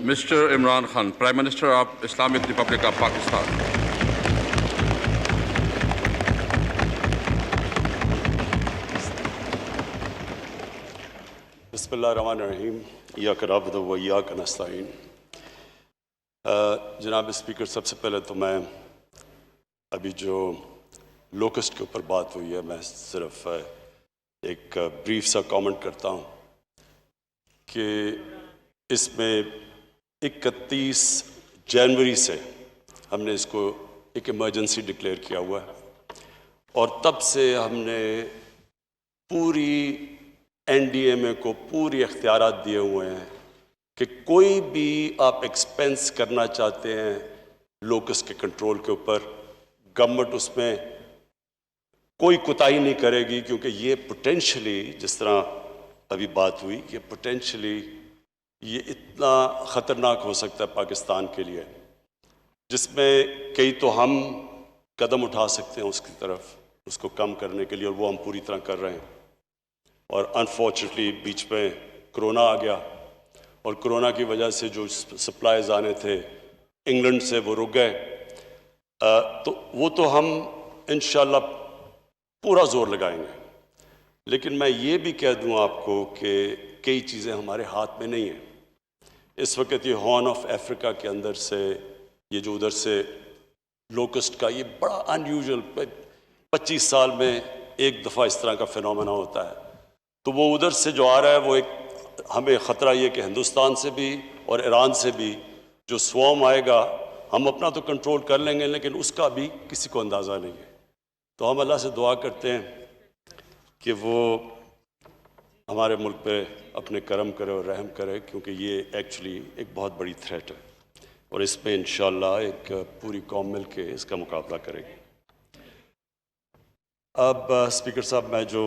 Mr. Imran Khan, Prime Minister of Islamic Republic of Pakistan. बिस्मिल्लाहिर्रहमानिर्रहीम इय्याका नअबुदु व इय्याका नस्तईन। जनाब speaker, सबसे पहले तो मैं अभी जो लोकस्ट के ऊपर बात हुई है, मैं सिर्फ एक ब्रीफ सा कमेंट करता हूँ कि इसमें 31 जनवरी से हमने इसको एक इमरजेंसी डिक्लेयर किया हुआ है और तब से हमने पूरी एनडीएमए को पूरी इख्तियारात दिए हुए हैं कि कोई भी आप एक्सपेंस करना चाहते हैं लोकस के कंट्रोल के ऊपर, गवर्नमेंट उसमें कोई कोताही नहीं करेगी, क्योंकि ये पोटेंशली, जिस तरह अभी बात हुई, कि पोटेंशली ये इतना ख़तरनाक हो सकता है पाकिस्तान के लिए, जिसमें कई तो हम कदम उठा सकते हैं उसकी तरफ, उसको कम करने के लिए, और वो हम पूरी तरह कर रहे हैं। और अनफॉर्चुनेटली बीच में कोरोना आ गया और कोरोना की वजह से जो सप्लाईज आने थे इंग्लैंड से वो रुक गए। तो वो तो हम इंशाल्लाह पूरा जोर लगाएंगे, लेकिन मैं ये भी कह दूं आपको कि कई चीज़ें हमारे हाथ में नहीं हैं। इस वक्त ये हॉर्न ऑफ अफ्रीका के अंदर से, ये जो उधर से लोकस्ट का ये बड़ा अनयूजुअल 25 साल में एक दफ़ा इस तरह का फिनोमेना होता है, तो वो उधर से जो आ रहा है वो एक हमें ख़तरा ये कि हिंदुस्तान से भी और ईरान से भी जो स्वॉर्म आएगा, हम अपना तो कंट्रोल कर लेंगे लेकिन उसका भी किसी को अंदाज़ा नहीं है। तो हम अल्लाह से दुआ करते हैं कि वो हमारे मुल्क पे अपने करम करे और रहम करे, क्योंकि ये एक्चुअली एक बहुत बड़ी थ्रेट है और इस पे इंशाल्लाह एक पूरी कौम मिल के इसका मुकाबला करेगी। अब स्पीकर साहब, मैं जो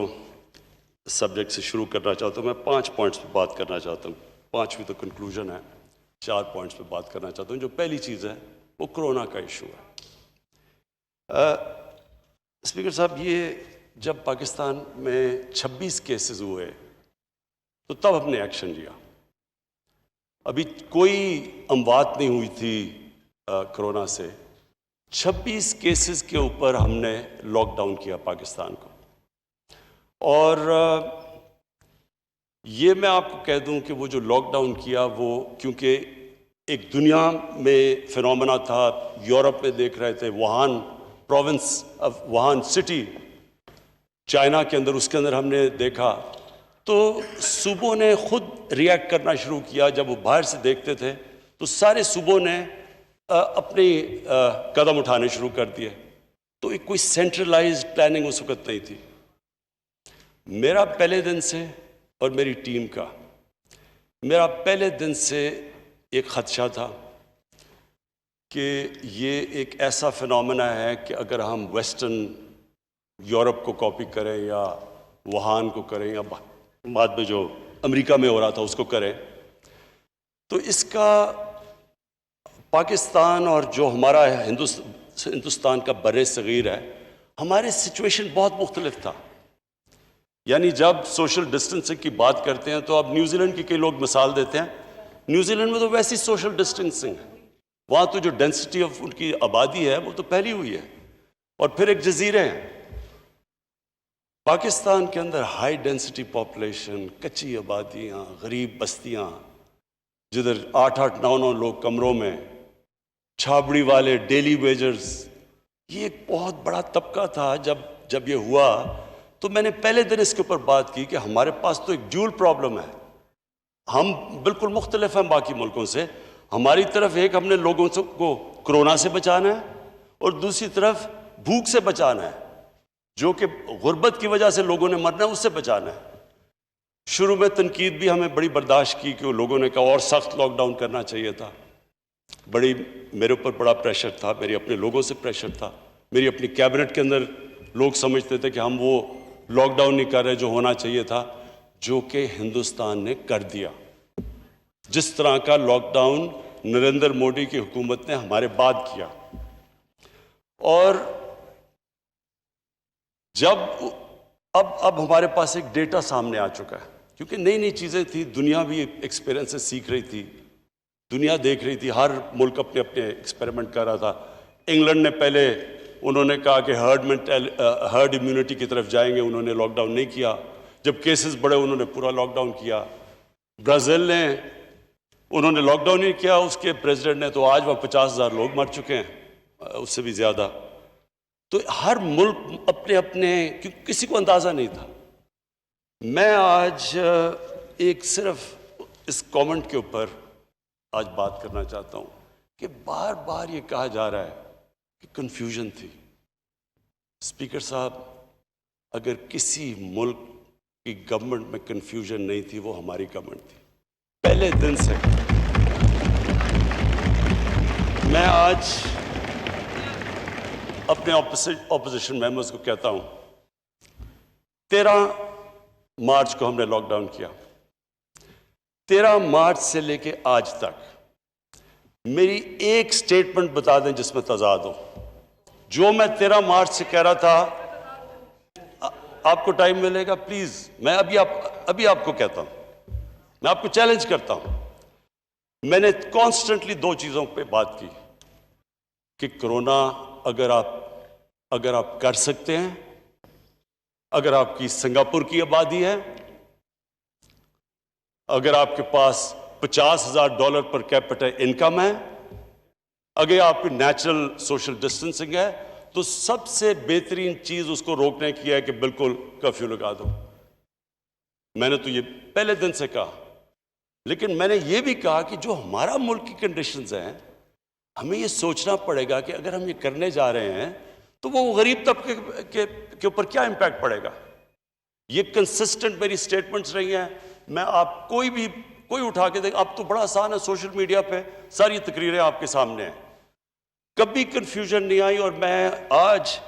सब्जेक्ट से शुरू करना चाहता हूँ, मैं 5 पॉइंट्स पे बात करना चाहता हूँ। 5वीं तो कंक्लूजन है, 4 पॉइंट्स पे बात करना चाहता हूँ। जो पहली चीज़ है वो कोरोना का इशू है। स्पीकर साहब, ये जब पाकिस्तान में 26 केसेस हुए तो तब हमने एक्शन लिया। अभी कोई अमवात नहीं हुई थी कोरोना से। 26 केसेस के ऊपर हमने लॉकडाउन किया पाकिस्तान को। और ये मैं आपको कह दूं कि वो जो लॉकडाउन किया, वो क्योंकि एक दुनिया में फिनोमेना था, यूरोप में देख रहे थे, Wuhan province of Wuhan city China के अंदर, उसके अंदर हमने देखा, तो सूबों ने खुद रिएक्ट करना शुरू किया। जब वो बाहर से देखते थे तो सारे सूबों ने अपनी कदम उठाने शुरू कर दिए। तो एक कोई सेंट्रलाइज्ड प्लानिंग उस वक्त नहीं थी। मेरा पहले दिन से और मेरी टीम का, मेरा पहले दिन से एक खदशा था कि ये एक ऐसा फिनोमेना है कि अगर हम वेस्टर्न यूरोप को कॉपी करें या वुहान को करें या बाद में जो अमेरिका में हो रहा था उसको करें, तो इसका पाकिस्तान और जो हमारा हिंदुस्तान का बर्रे सगीर है, हमारे सिचुएशन बहुत मुख्तलिफ था। यानी जब सोशल डिस्टेंसिंग की बात करते हैं तो अब न्यूजीलैंड की कई लोग मिसाल देते हैं। न्यूजीलैंड में तो वैसी सोशल डिस्टेंसिंग है, वहाँ तो जो डेंसिटी ऑफ उनकी आबादी है वो तो फैली हुई है, और फिर एक जजीरे हैं। पाकिस्तान के अंदर हाई डेंसिटी पॉपुलेशन, कच्ची आबादियाँ, गरीब बस्तियाँ, जिधर 8-8, 9-9 लोग कमरों में, छाबड़ी वाले, डेली वेजर्स, ये एक बहुत बड़ा तबका था। जब ये हुआ तो मैंने पहले दिन इसके ऊपर बात की कि हमारे पास तो एक ड्यूल प्रॉब्लम है। हम बिल्कुल मुख्तलिफ हैं बाकी मुल्कों से। हमारी तरफ एक, हमने लोगों को कोरोना से बचाना है और दूसरी तरफ भूख से बचाना है, जो कि गुर्बत की वजह से लोगों ने मरना है, उससे बचाना है। शुरू में तनकीद भी हमें बड़ी बर्दाश्त की कि लोगों ने कहा और सख्त लॉकडाउन करना चाहिए था। मेरे ऊपर बड़ा प्रेशर था, मेरे अपने लोगों से प्रेशर था, मेरी अपनी कैबिनेट के अंदर लोग समझते थे कि हम वो लॉकडाउन नहीं कर रहे जो होना चाहिए था, जो कि हिंदुस्तान ने कर दिया। जिस तरह का लॉकडाउन नरेंद्र मोदी की हुकूमत ने हमारे बाद किया। और जब अब हमारे पास एक डेटा सामने आ चुका है, क्योंकि नई नई चीज़ें थी, दुनिया भी एक्सपीरियंस से सीख रही थी। दुनिया देख रही थी, हर मुल्क अपने अपने एक्सपेरिमेंट कर रहा था। इंग्लैंड ने पहले उन्होंने कहा कि हर्ड इम्यूनिटी की तरफ जाएंगे, उन्होंने लॉकडाउन नहीं किया। जब केसेस बढ़े उन्होंने पूरा लॉकडाउन किया। ब्राज़ील ने उन्होंने लॉकडाउन नहीं किया, उसके प्रेसिडेंट ने, तो आज वह 50,000 लोग मर चुके हैं, उससे भी ज़्यादा। तो हर मुल्क अपने अपने, किसी को अंदाज़ा नहीं था। मैं आज एक सिर्फ इस कमेंट के ऊपर आज बात करना चाहता हूँ कि बार बार ये कहा जा रहा है कि कन्फ्यूजन थी। स्पीकर साहब, अगर किसी मुल्क की गवर्नमेंट में कन्फ्यूजन नहीं थी, वो हमारी गवर्नमेंट थी पहले दिन से। मैं आज अपने ऑपोजिशन मेंबर्स को कहता हूं, 13 मार्च को हमने लॉकडाउन किया। 13 मार्च से लेके आज तक मेरी एक स्टेटमेंट बता दें जिसमें तजाद हो। जो मैं 13 मार्च से कह रहा था, आपको टाइम मिलेगा प्लीज, मैं अभी आपको कहता हूं, मैं आपको चैलेंज करता हूं। मैंने कॉन्स्टेंटली 2 चीजों पे बात की कि कोरोना अगर आप कर सकते हैं, अगर आपकी सिंगापुर की आबादी है, अगर आपके पास $50,000 पर कैपिटा इनकम है, अगर आपकी नेचुरल सोशल डिस्टेंसिंग है, तो सबसे बेहतरीन चीज उसको रोकने की है कि बिल्कुल कर्फ्यू लगा दो। मैंने तो ये पहले दिन से कहा, लेकिन मैंने ये भी कहा कि जो हमारा मुल्क की कंडीशंस हैं, हमें ये सोचना पड़ेगा कि अगर हम ये करने जा रहे हैं तो वो गरीब तबके के ऊपर क्या इंपैक्ट पड़ेगा। ये कंसिस्टेंट मेरी स्टेटमेंट्स रही हैं। मैं आप कोई उठा के देख, अब तो बड़ा आसान है, सोशल मीडिया पे सारी तकरीरें आपके सामने हैं, कभी कंफ्यूजन नहीं आई। और मैं आज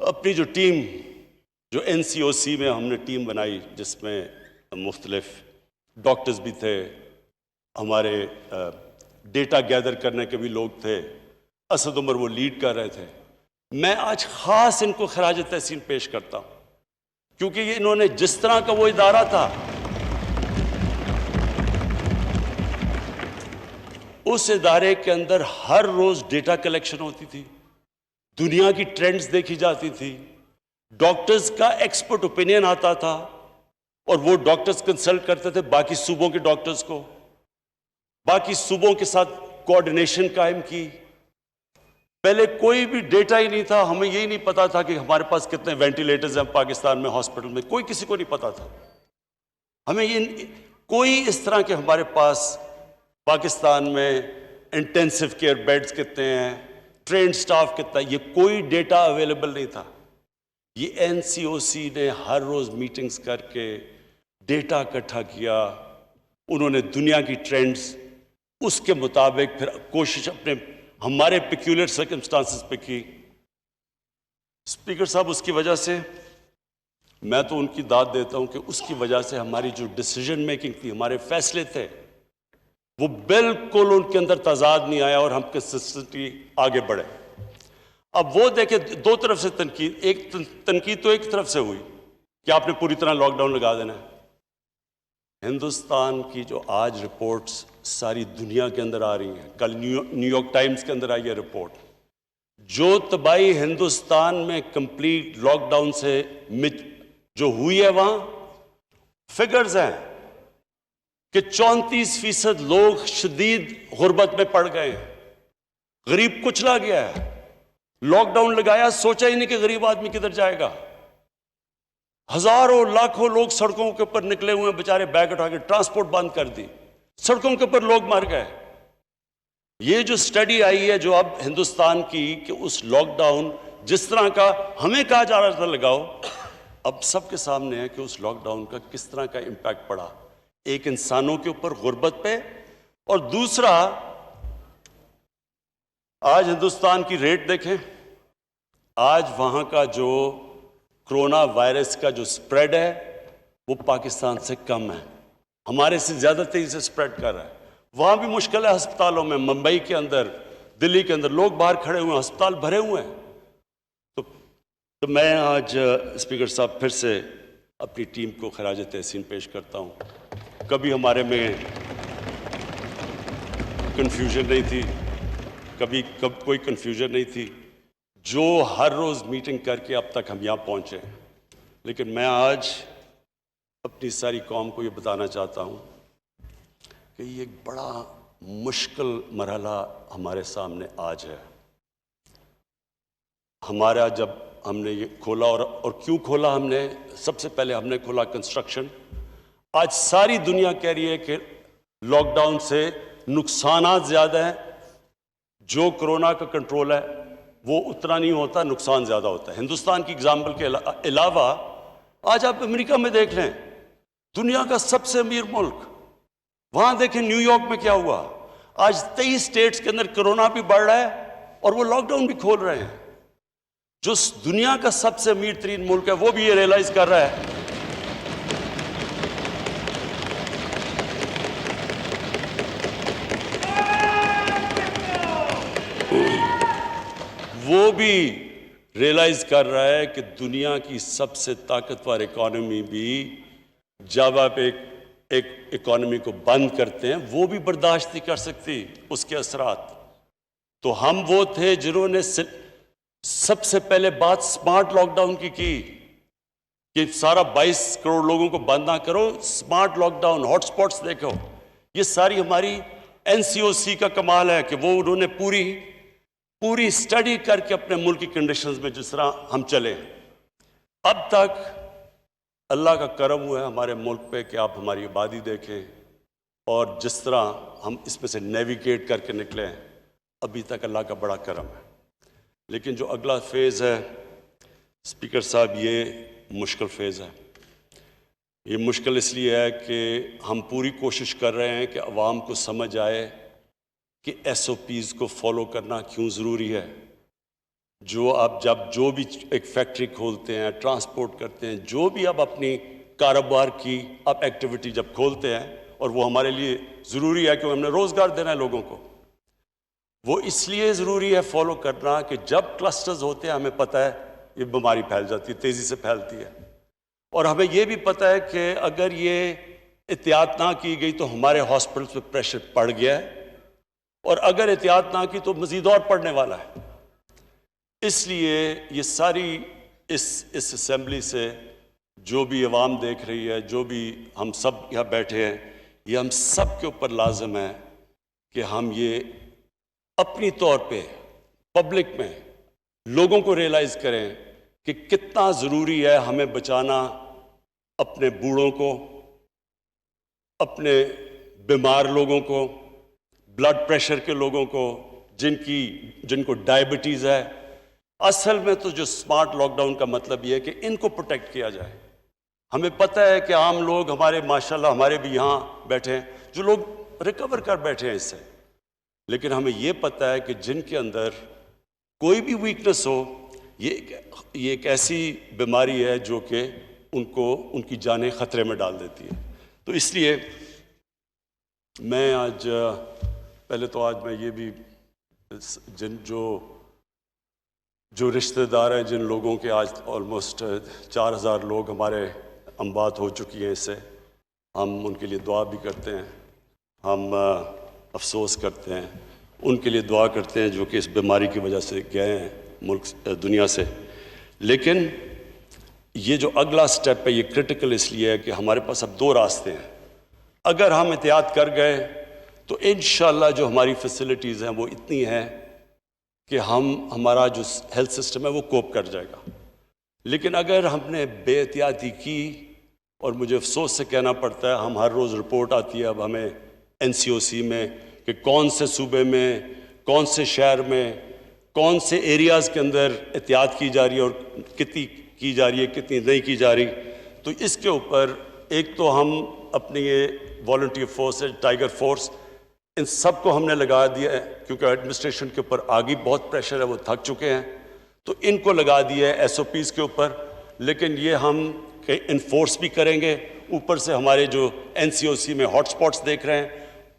अपनी जो टीम, जो NCOC में हमने टीम बनाई, जिसमें मुख्तलिफ डॉक्टर्स भी थे, हमारे डेटा गैदर करने के भी लोग थे, असद उमर वो लीड कर रहे थे। मैं आज खास इनको खराज तहसीन पेश करता हूं, क्योंकि ये इन्होंने जिस तरह का वो इदारा था, उस इदारे के अंदर हर रोज डेटा कलेक्शन होती थी, दुनिया की ट्रेंड्स देखी जाती थी, डॉक्टर्स का एक्सपर्ट ओपिनियन आता था और वो डॉक्टर्स कंसल्ट करते थे बाकी सूबों के डॉक्टर्स को, बाकी सूबों के साथ कोऑर्डिनेशन कायम की। पहले कोई भी डेटा ही नहीं था, हमें यही नहीं पता था कि हमारे पास कितने वेंटिलेटर्स हैं पाकिस्तान में हॉस्पिटल में, कोई किसी को नहीं पता था। हमें ये कोई इस तरह के, हमारे पास पाकिस्तान में इंटेंसिव केयर बेड्स कितने हैं, ट्रेंड स्टाफ कितना है, ये कोई डेटा अवेलेबल नहीं था। ये NCOC ने हर रोज मीटिंग्स करके डेटा इकट्ठा किया, उन्होंने दुनिया की ट्रेंड्स उसके मुताबिक फिर कोशिश अपने हमारे पेक्यूलियर सर्कमस्टांसेस पे की। स्पीकर साहब, उसकी वजह से मैं तो उनकी दाद देता हूं कि उसकी वजह से हमारी जो डिसीजन मेकिंग थी, हमारे फैसले थे, वो बिल्कुल उनके अंदर तजाद नहीं आया और हम कंसिस्टेंटली आगे बढ़े। अब वो देखे, 2 तरफ से तनकीद, एक तनकीद तो एक तरफ से हुई कि आपने पूरी तरह लॉकडाउन लगा देना है। हिंदुस्तान की जो आज रिपोर्ट्स सारी दुनिया के अंदर आ रही हैं, कल न्यूयॉर्क टाइम्स के अंदर आई है रिपोर्ट, जो तबाही हिंदुस्तान में कंप्लीट लॉकडाउन से जो हुई है, वहां फिगर्स हैं कि 34% लोग शदीद गुर्बत में पड़ गए हैं, गरीब कुचला गया है। लॉकडाउन लगाया, सोचा ही नहीं कि गरीब आदमी किधर जाएगा। हजारों लाखों लोग सड़कों के ऊपर निकले हुए बेचारे, बैग उठा के, ट्रांसपोर्ट बंद कर दी, सड़कों के ऊपर लोग मर गए। ये जो स्टडी आई है जो अब हिंदुस्तान की, कि उस लॉकडाउन जिस तरह का हमें कहा जा रहा था लगाओ, अब सबके सामने है कि उस लॉकडाउन का किस तरह का इंपैक्ट पड़ा, एक इंसानों के ऊपर गुर्बत पे, और दूसरा आज हिंदुस्तान की रेट देखें, आज वहां का जो कोरोना वायरस का जो स्प्रेड है वो पाकिस्तान से कम है, हमारे से ज्यादा तेजी से स्प्रेड कर रहा है। वहां भी मुश्किल है अस्पतालों में, मुंबई के अंदर, दिल्ली के अंदर लोग बाहर खड़े हुए हैं, अस्पताल भरे हुए हैं। तो मैं आज स्पीकर साहब फिर से अपनी टीम को खराज तहसीन पेश करता हूं। कभी हमारे में कन्फ्यूजन नहीं थी, कभी कोई कन्फ्यूजन नहीं थी। जो हर रोज़ मीटिंग करके अब तक हम यहाँ पहुँचे, लेकिन मैं आज अपनी सारी कौम को ये बताना चाहता हूँ कि ये एक बड़ा मुश्किल मरहला हमारे सामने आज है। हमारा जब हमने ये खोला और क्यों खोला हमने, सबसे पहले हमने खोला कंस्ट्रक्शन। आज सारी दुनिया कह रही है कि लॉकडाउन से नुकसानात ज़्यादा हैं, जो कोरोना का कंट्रोल है वो उतना नहीं होता, नुकसान ज़्यादा होता है। हिंदुस्तान की एग्जाम्पल के अलावा आज आप अमेरिका में देख लें, दुनिया का सबसे अमीर मुल्क, वहाँ देखें न्यूयॉर्क में क्या हुआ। आज 23 स्टेट्स के अंदर कोरोना भी बढ़ रहा है और वो लॉकडाउन भी खोल रहे हैं। जो दुनिया का सबसे अमीर तरीन मुल्क है वो भी ये रियलाइज कर रहा है कि दुनिया की सबसे ताकतवर इकोनॉमी भी जब आप एक इकोनॉमी को बंद करते हैं वो भी बर्दाश्त नहीं कर सकती उसके असरात। तो हम वो थे जिन्होंने सबसे पहले बात स्मार्ट लॉकडाउन की कि सारा 22 करोड़ लोगों को बंद ना करो, स्मार्ट लॉकडाउन, हॉटस्पॉट्स देखो। ये सारी हमारी एनसीओसी का कमाल है कि वो उन्होंने पूरी स्टडी करके अपने मुल्क की कंडीशंस में जिस तरह हम चले। अब तक अल्लाह का करम हुआ है हमारे मुल्क पे कि आप हमारी आबादी देखें और जिस तरह हम इसमें से नेविगेट करके निकले हैं, अभी तक अल्लाह का बड़ा करम है। लेकिन जो अगला फेज़ है स्पीकर साहब, ये मुश्किल फेज़ है। ये मुश्किल इसलिए है कि हम पूरी कोशिश कर रहे हैं कि अवाम को समझ आए कि SOPs को फॉलो करना क्यों ज़रूरी है। जो भी एक फैक्ट्री खोलते हैं, ट्रांसपोर्ट करते हैं, जो भी आप अपनी कारोबार की आप एक्टिविटी जब खोलते हैं, और वो हमारे लिए ज़रूरी है क्योंकि हमने रोज़गार देना है लोगों को, वो इसलिए ज़रूरी है फॉलो करना कि जब क्लस्टर्स होते हैं हमें पता है ये बीमारी फैल जाती है, तेज़ी से फैलती है। और हमें ये भी पता है कि अगर ये एहतियात ना की गई तो हमारे हॉस्पिटल्स पे प्रेशर पड़ गया है, और अगर एहतियात ना की तो मज़ीद और पड़ने वाला है। इसलिए ये सारी इस असेंबली से जो भी अवाम देख रही है, जो भी हम सब यहाँ बैठे हैं, ये हम सब के ऊपर लाजम है कि हम ये अपनी तौर पे पब्लिक में लोगों को रियलाइज़ करें कि कितना ज़रूरी है हमें बचाना अपने बूढ़ों को, अपने बीमार लोगों को, ब्लड प्रेशर के लोगों को, जिनको डायबिटीज़ है। असल में तो जो स्मार्ट लॉकडाउन का मतलब ये है कि इनको प्रोटेक्ट किया जाए। हमें पता है कि आम लोग हमारे, माशाल्लाह हमारे भी यहाँ बैठे हैं, जो लोग रिकवर कर बैठे हैं इससे, लेकिन हमें ये पता है कि जिनके अंदर कोई भी वीकनेस हो, ये एक ऐसी बीमारी है जो कि उनकी जानें ख़तरे में डाल देती है। तो इसलिए मैं आज मैं ये भी जो रिश्तेदार हैं, जिन लोगों के आज ऑलमोस्ट 4000 लोग हमारे अमवात हो चुकी हैं इससे, हम उनके लिए दुआ भी करते हैं, हम अफसोस करते हैं, उनके लिए दुआ करते हैं जो कि इस बीमारी की वजह से गए हैं दुनिया से। लेकिन ये जो अगला स्टेप है ये क्रिटिकल इसलिए है कि हमारे पास अब 2 रास्ते हैं। अगर हम एहतियात कर गए तो इंशाअल्लाह जो हमारी फैसिलिटीज़ हैं वो इतनी हैं कि हमारा जो हेल्थ सिस्टम है वो कोप कर जाएगा। लेकिन अगर हमने बेएहतियाती की, और मुझे अफसोस से कहना पड़ता है, हम हर रोज़ रिपोर्ट आती है अब हमें NCOC में कि कौन से सूबे में, कौन से शहर में, कौन से एरियाज़ के अंदर एहतियात की जा रही है और कितनी की जा रही है, कितनी नहीं की जा रही। तो इसके ऊपर एक तो हम अपनी ये वॉलंटियर फोर्स है, टाइगर फोर्स, इन सब को हमने लगा दिया है क्योंकि एडमिनिस्ट्रेशन के ऊपर आगे बहुत प्रेशर है, वो थक चुके हैं, तो इनको लगा दिया है SOPs के ऊपर। लेकिन ये हम इन्फोर्स भी करेंगे, ऊपर से हमारे जो NCOC में हॉटस्पॉट्स देख रहे हैं,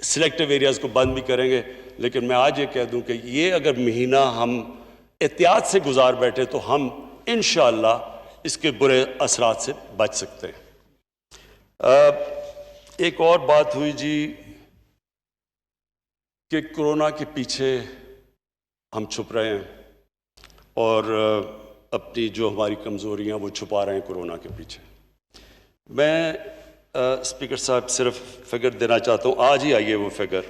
सिलेक्टिव एरियाज़ को बंद भी करेंगे। लेकिन मैं आज ये कह दूं कि ये अगर महीना हम एहतियात से गुजार बैठे तो हम इंशाअल्लाह इसके बुरे असरात से बच सकते हैं। एक और बात हुई जी कि कोरोना के पीछे हम छुप रहे हैं और अपनी जो हमारी कमज़ोरियां वो छुपा रहे हैं कोरोना के पीछे। मैं स्पीकर साहब सिर्फ फिगर देना चाहता हूं, आज ही आई है वो फिगर।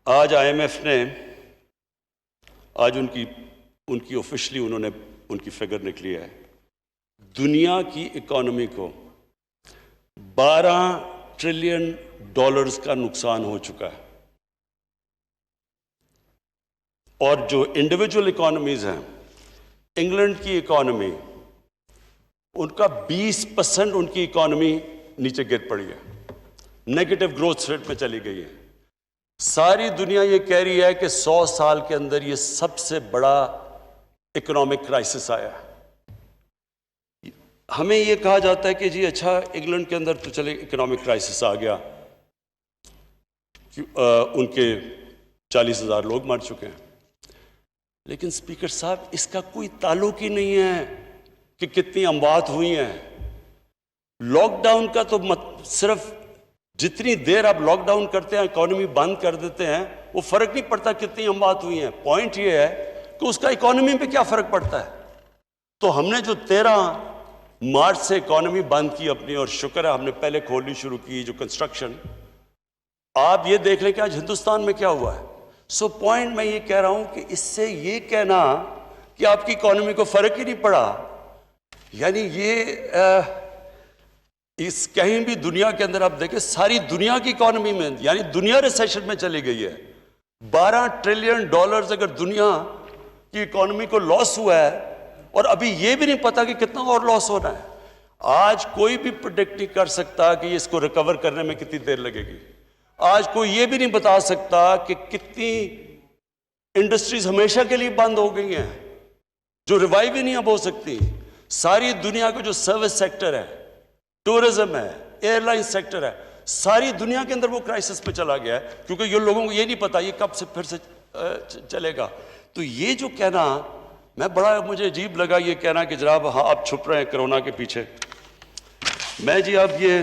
आज IMF ने आज उनकी ऑफिशियली उन्होंने उनकी फिगर निकली है, दुनिया की इकोनॉमी को 12 ट्रिलियन डॉलर्स का नुकसान हो चुका है और जो इंडिविजुअल इकोनॉमीज हैं, इंग्लैंड की इकोनॉमी, उनका 20% उनकी इकोनॉमी नीचे गिर पड़ी है, नेगेटिव ग्रोथ रेट में चली गई है। सारी दुनिया ये कह रही है कि 100 साल के अंदर ये सबसे बड़ा इकोनॉमिक क्राइसिस आया है। हमें ये कहा जाता है कि जी अच्छा, इंग्लैंड के अंदर तो चले इकोनॉमिक क्राइसिस आ गया, उनके 40,000 लोग मर चुके हैं, लेकिन स्पीकर साहब इसका कोई ताल्लुक ही नहीं है कि कितनी अमवात हुई हैं। लॉकडाउन का तो सिर्फ जितनी देर आप लॉकडाउन करते हैं, इकोनॉमी बंद कर देते हैं, वो फर्क नहीं पड़ता कितनी अमवात हुई हैं। पॉइंट ये है कि उसका इकोनॉमी पे क्या फर्क पड़ता है। तो हमने जो 13 मार्च से इकोनॉमी बंद की अपनी, और शुक्र है हमने पहले खोलनी शुरू की जो कंस्ट्रक्शन, आप ये देख लें कि आज हिंदुस्तान में क्या हुआ है। सो पॉइंट मैं ये कह रहा हूं कि इससे ये कहना कि आपकी इकोनॉमी को फर्क ही नहीं पड़ा, यानी ये इस कहीं भी दुनिया के अंदर आप देखें, सारी दुनिया की इकोनॉमी में, यानी दुनिया रिसेशन में चली गई है। 12 ट्रिलियन डॉलर्स अगर दुनिया की इकोनॉमी को लॉस हुआ है, और अभी ये भी नहीं पता कि कितना और लॉस होना है। आज कोई भी प्रेडिक्ट नहीं कर सकता कि इसको रिकवर करने में कितनी देर लगेगी। आज कोई ये भी नहीं बता सकता कि कितनी इंडस्ट्रीज हमेशा के लिए बंद हो गई हैं जो रिवाइव ही नहीं अब हो सकती। सारी दुनिया का जो सर्विस सेक्टर है, टूरिज्म है, एयरलाइन सेक्टर है, सारी दुनिया के अंदर वो क्राइसिस पे चला गया है, क्योंकि ये लोगों को ये नहीं पता ये कब से फिर से चलेगा। तो ये जो कहना, मुझे अजीब लगा ये कहना कि जनाब हाँ आप छुप रहे हैं कोरोना के पीछे। मैं जी अब ये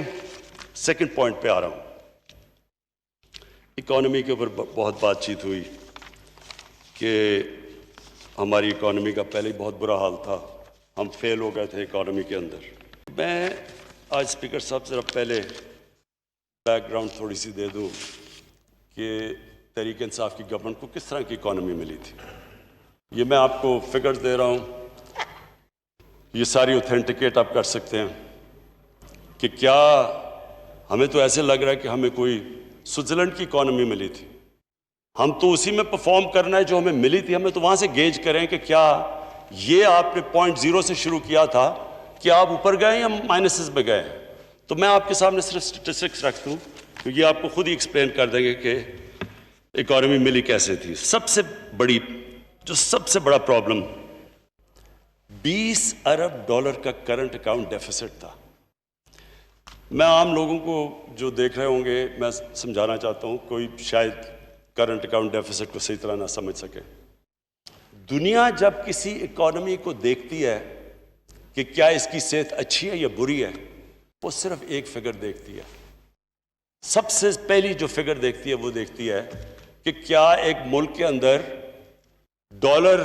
सेकंड पॉइंट पे आ रहा हूं। इकोनॉमी के ऊपर बहुत बातचीत हुई कि हमारी इकोनॉमी का पहले ही बहुत बुरा हाल था, हम फेल हो गए थे इकोनॉमी के अंदर। मैं आज स्पीकर साहब से पहले बैकग्राउंड थोड़ी सी दे दूं कि तहरीक इंसाफ की गवर्नमेंट को किस तरह की इकोनॉमी मिली थी। ये मैं आपको फिगर्स दे रहा हूं, ये सारी ऑथेंटिकेट आप कर सकते हैं कि क्या हमें तो ऐसे लग रहा है कि हमें कोई स्विट्जरलैंड की इकोनॉमी मिली थी। हम तो उसी में परफॉर्म करना है जो हमें मिली थी। हमें तो वहां से गेज करें कि क्या ये आपने 0.0 से शुरू किया था कि आप ऊपर गए या माइनसेस में गए। तो मैं आपके सामने सिर्फ स्टेटिस्टिक्स रख दूं, क्योंकि आपको खुद ही एक्सप्लेन कर देंगे कि इकोनॉमी मिली कैसे थी। सबसे बड़ा प्रॉब्लम 20 अरब डॉलर का करंट अकाउंट डेफिसिट था। मैं आम लोगों को जो देख रहे होंगे, मैं समझाना चाहता हूं, कोई शायद करंट अकाउंट डेफिसिट को सही तरह ना समझ सके। दुनिया जब किसी इकोनॉमी को देखती है कि क्या इसकी सेहत अच्छी है या बुरी है, वो सिर्फ एक फिगर देखती है। सबसे पहली जो फिगर देखती है वो देखती है कि क्या एक मुल्क के अंदर डॉलर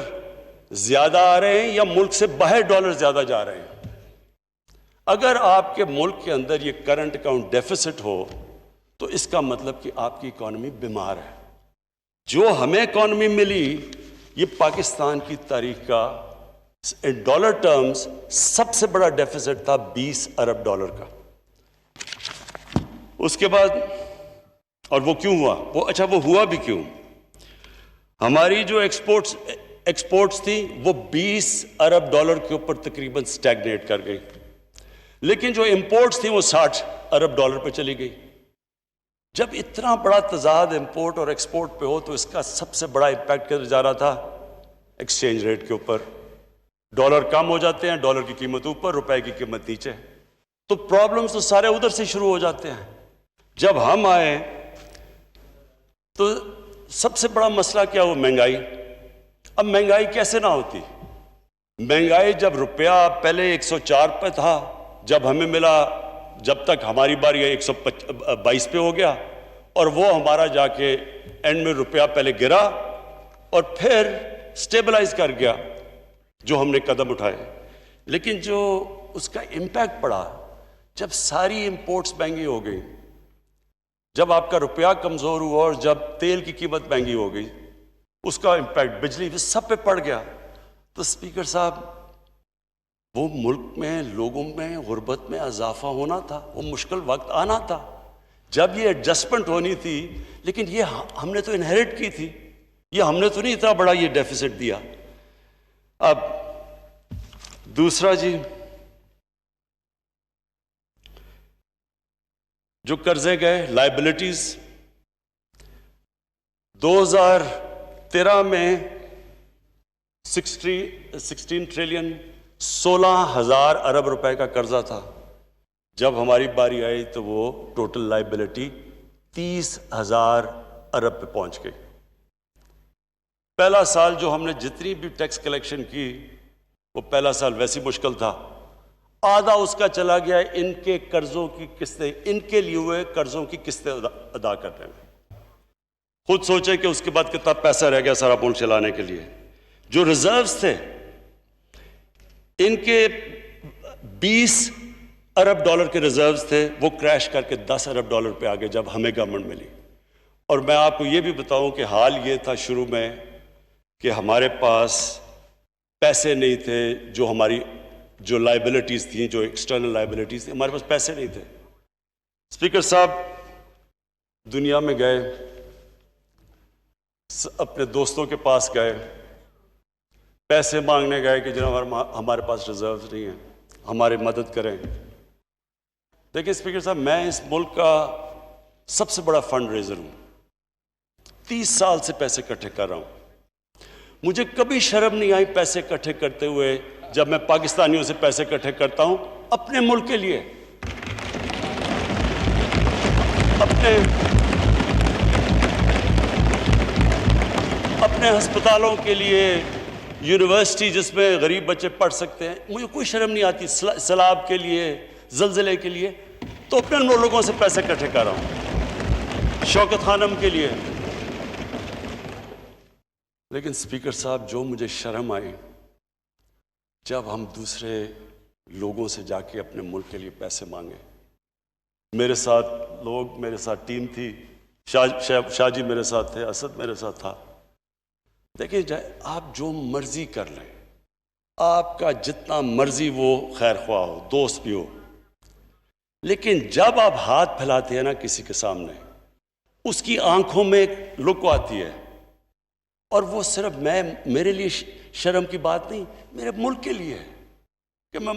ज्यादा आ रहे हैं या मुल्क से बाहर डॉलर ज्यादा जा रहे हैं। अगर आपके मुल्क के अंदर ये करंट अकाउंट डेफिसिट हो तो इसका मतलब कि आपकी इकोनॉमी बीमार है। जो हमें इकोनॉमी मिली, ये पाकिस्तान की तारीख का इन डॉलर टर्म्स सबसे बड़ा डेफिसिट था, 20 अरब डॉलर का। उसके बाद, और वो क्यों हुआ, वो हुआ भी क्यों? हमारी जो एक्सपोर्ट्स थी वो 20 अरब डॉलर के ऊपर तकरीबन स्टैग्नेट कर गई, लेकिन जो इंपोर्ट्स थी वो 60 अरब डॉलर पे चली गई। जब इतना बड़ा तजाद इंपोर्ट और एक्सपोर्ट पे हो तो इसका सबसे बड़ा इम्पैक्ट किधर जा रहा था? एक्सचेंज रेट के ऊपर। डॉलर कम हो जाते हैं, डॉलर की कीमत ऊपर, रुपए की कीमत नीचे, तो प्रॉब्लम्स तो सारे उधर से शुरू हो जाते हैं। जब हम आए तो सबसे बड़ा मसला क्या हुआ? महंगाई। अब महंगाई कैसे ना होती? महंगाई जब रुपया पहले 104 पे था, जब हमें मिला जब तक हमारी बारी 122 पे हो गया और वो हमारा जाके एंड में रुपया पहले गिरा और फिर स्टेबलाइज कर गया जो हमने कदम उठाए। लेकिन जो उसका इम्पैक्ट पड़ा जब सारी इंपोर्ट्स महंगी हो गई, जब आपका रुपया कमजोर हुआ और जब तेल की कीमत महंगी हो गई, उसका इम्पैक्ट बिजली पे सब पे पड़ गया। तो स्पीकर साहब, वो मुल्क में लोगों में गुर्बत में इजाफा होना था, वो मुश्किल वक्त आना था जब ये एडजस्टमेंट होनी थी। लेकिन ये हमने तो इनहेरिट की थी, ये हमने तो नहीं इतना बड़ा ये डेफिसिट दिया। अब दूसरा जी, जो कर्जे गए, लायबिलिटीज 2013 में 16 ट्रिलियन 16,000 अरब रुपए का कर्जा था। जब हमारी बारी आई तो वो टोटल लायबिलिटी 30,000 अरब पे पहुंच गई। पहला साल जो हमने जितनी भी टैक्स कलेक्शन की, वो पहला साल वैसी मुश्किल था, आधा उसका चला गया इनके कर्जों की किस्तें, इनके लिए हुए कर्जों की किस्तें अदा करने में। खुद सोचे कि उसके बाद कितना पैसा रह गया सारा मुल्क चलाने के लिए। जो रिजर्व्स थे इनके 20 अरब डॉलर के रिजर्व्स थे, वो क्रैश करके 10 अरब डॉलर पे आ गए जब हमें गवर्नमेंट मिली। और मैं आपको ये भी बताऊं कि हाल ये था शुरू में कि हमारे पास पैसे नहीं थे, जो लायबिलिटीज थी, जो एक्सटर्नल लायबिलिटीज थी, हमारे पास पैसे नहीं थे। स्पीकर साहब, दुनिया में गए, अपने दोस्तों के पास गए, पैसे मांगने गए कि जनाब हमारे पास रिजर्व नहीं है, हमारी मदद करें। देखिए स्पीकर साहब, मैं इस मुल्क का सबसे बड़ा फंड रेजर हूं, 30 साल से पैसे इकट्ठे कर रहा हूं। मुझे कभी शर्म नहीं आई पैसे इकट्ठे करते हुए, जब मैं पाकिस्तानियों से पैसे इकट्ठे करता हूं अपने मुल्क के लिए, अपने अस्पतालों के लिए, यूनिवर्सिटी जिसमें गरीब बच्चे पढ़ सकते हैं, मुझे कोई शर्म नहीं आती। सैलाब के लिए, जलजले के लिए, तो अपने लोगों से पैसे इकट्ठे कर रहा हूं, शौकत खानम के लिए। लेकिन स्पीकर साहब, जो मुझे शर्म आई जब हम दूसरे लोगों से जाके अपने मुल्क के लिए पैसे मांगे। मेरे साथ लोग, मेरे साथ टीम थी, शाहजी मेरे साथ थे, असद मेरे साथ था। देखिए, आप जो मर्जी कर लें, आपका जितना मर्जी वो खैर ख्वाह हो, दोस्त भी हो, लेकिन जब आप हाथ फैलाते हैं ना किसी के सामने, उसकी आंखों में एक लुक आती है। और वो सिर्फ मेरे लिए शर्म की बात नहीं, मेरे मुल्क के लिए है कि मैं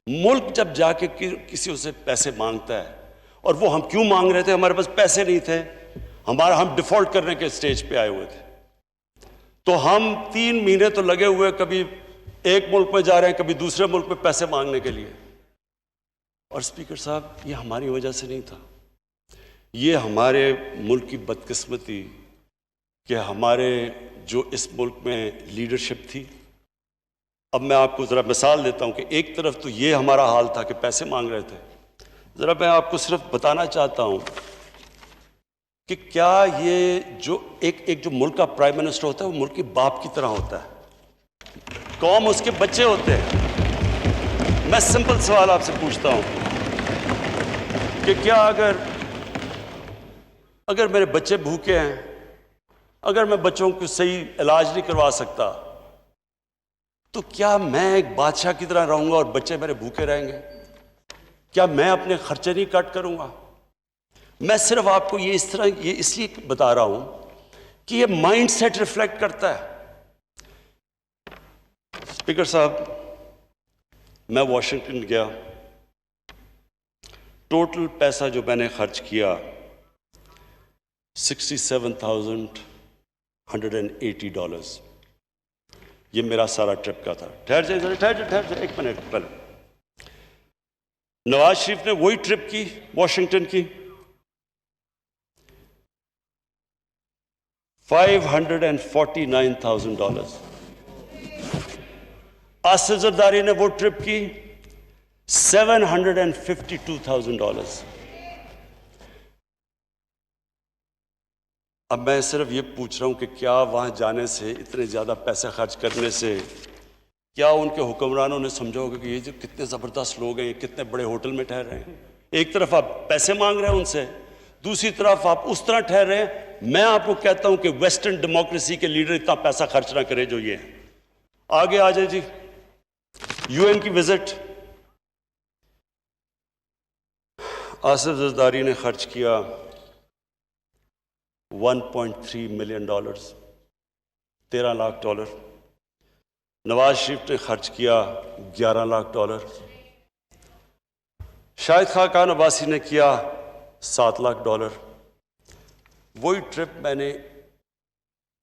मुल्क जब जाके किसी से पैसे मांगता है, और वो हम क्यों मांग रहे थे, हमारे पास पैसे नहीं थे, हम डिफॉल्ट करने के स्टेज पे आए हुए थे, तो हम 3 महीने तो लगे हुए, कभी एक मुल्क में जा रहे हैं, कभी दूसरे मुल्क में पैसे मांगने के लिए। और स्पीकर साहब, ये हमारी वजह से नहीं था, ये हमारे मुल्क की बदकिस्मती कि हमारे जो इस मुल्क में लीडरशिप थी। अब मैं आपको ज़रा मिसाल देता हूं कि एक तरफ तो ये हमारा हाल था कि पैसे मांग रहे थे, ज़रा मैं आपको सिर्फ बताना चाहता हूं कि क्या ये जो एक जो मुल्क का प्राइम मिनिस्टर होता है, वो मुल्क के बाप की तरह होता है, कौम उसके बच्चे होते हैं। मैं सिंपल सवाल आपसे पूछता हूं कि क्या अगर मेरे बच्चे भूखे हैं, अगर मैं बच्चों को सही इलाज नहीं करवा सकता, तो क्या मैं एक बादशाह की तरह रहूंगा और बच्चे मेरे भूखे रहेंगे? क्या मैं अपने खर्चे नहीं कट करूंगा? मैं सिर्फ आपको ये इसलिए बता रहा हूं कि ये माइंड सेट रिफ्लेक्ट करता है। स्पीकर साहब, मैं वॉशिंगटन गया, टोटल पैसा जो मैंने खर्च किया $67,180। ये मेरा सारा ट्रिप का था। ठहर जाए एक मिनट पहले, नवाज शरीफ ने वही ट्रिप की वॉशिंगटन की, $549,000। आसिफ जरदारी ने वो ट्रिप की $752,000। अब मैं सिर्फ ये पूछ रहा हूं कि क्या वहां जाने से, इतने ज़्यादा पैसे खर्च करने से, क्या उनके हुक्मरानों ने समझा होगा कि ये जो कितने ज़बरदस्त लोग हैं, ये कितने बड़े होटल में ठहर रहे हैं। एक तरफ आप पैसे मांग रहे हैं उनसे, दूसरी तरफ आप उस तरह ठहर रहे हैं। मैं आपको कहता हूं कि वेस्टर्न डेमोक्रेसी के लीडर इतना पैसा खर्च ना करें जो ये हैं। आगे आ जाए जी, यूएन की विजिट। आसिफ जरदारी ने खर्च किया $1.3 मिलियन, $13 लाख। नवाज शरीफ ने खर्च किया $11 लाख। शाहिद खाकान अब्बासी ने किया $7 लाख। वही ट्रिप मैंने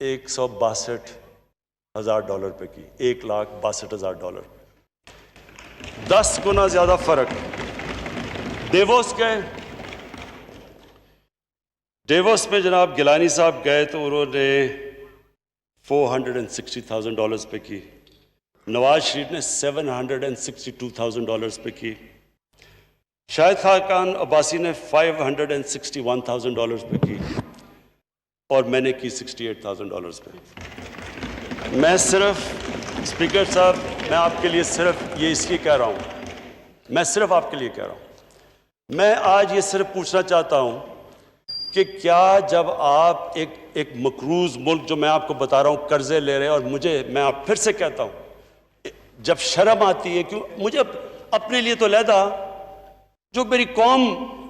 $162,000 पे की, $1,62,000। 10 गुना ज्यादा फर्क। डेवोस गए, डेवोस में जनाब गिलानी साहब गए तो उन्होंने $460,000 पे की। नवाज शरीफ ने $762,000 पे की। शाहिद खाकान अब्बासी ने $561,000 पे की और मैंने की $68,000 पे। मैं सिर्फ, स्पीकर साहब, मैं आपके लिए सिर्फ ये इसलिए कह रहा हूं, मैं सिर्फ आपके लिए कह रहा हूं, मैं आज ये सिर्फ पूछना चाहता हूं कि क्या जब आप एक मकरूज मुल्क, जो मैं आपको बता रहा हूं, कर्जे ले रहे हैं, और मैं आप फिर से कहता हूं, जब शर्म आती है, क्यों मुझे अपने लिए तो लहदा, जो मेरी कौम,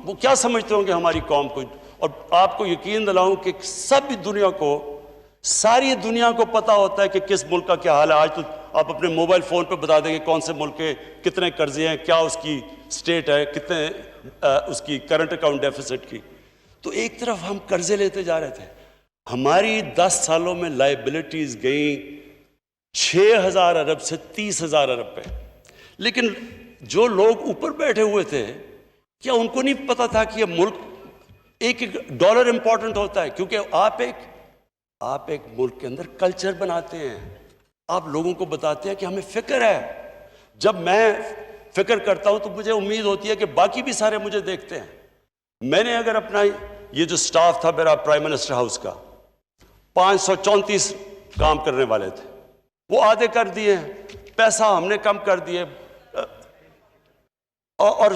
वो क्या समझते होंगे हमारी कौम को। और आपको यकीन दिलाऊं कि सभी दुनिया को, सारी दुनिया को पता होता है कि किस मुल्क का क्या हाल है। आज तो आप अपने मोबाइल फोन पे बता देंगे कौन से मुल्क के कितने कर्जे हैं, क्या उसकी स्टेट है, कितने उसकी करंट अकाउंट डेफिसिट की। तो एक तरफ हम कर्जे लेते जा रहे थे, हमारी 10 सालों में लायबिलिटीज गई 6,000 अरब से 30,000 अरब पे। लेकिन जो लोग ऊपर बैठे हुए थे, क्या उनको नहीं पता था कि ये मुल्क, एक एक डॉलर इंपॉर्टेंट होता है? क्योंकि आप एक मुल्क के अंदर कल्चर बनाते हैं, आप लोगों को बताते हैं कि हमें फिक्र है। जब मैं फिक्र करता हूं तो मुझे उम्मीद होती है कि बाकी भी सारे मुझे देखते हैं। मैंने अगर अपना ये जो स्टाफ था मेरा प्राइम मिनिस्टर हाउस का, 534 काम करने वाले थे, वो आधे कर दिए, पैसा हमने कम कर दिए, और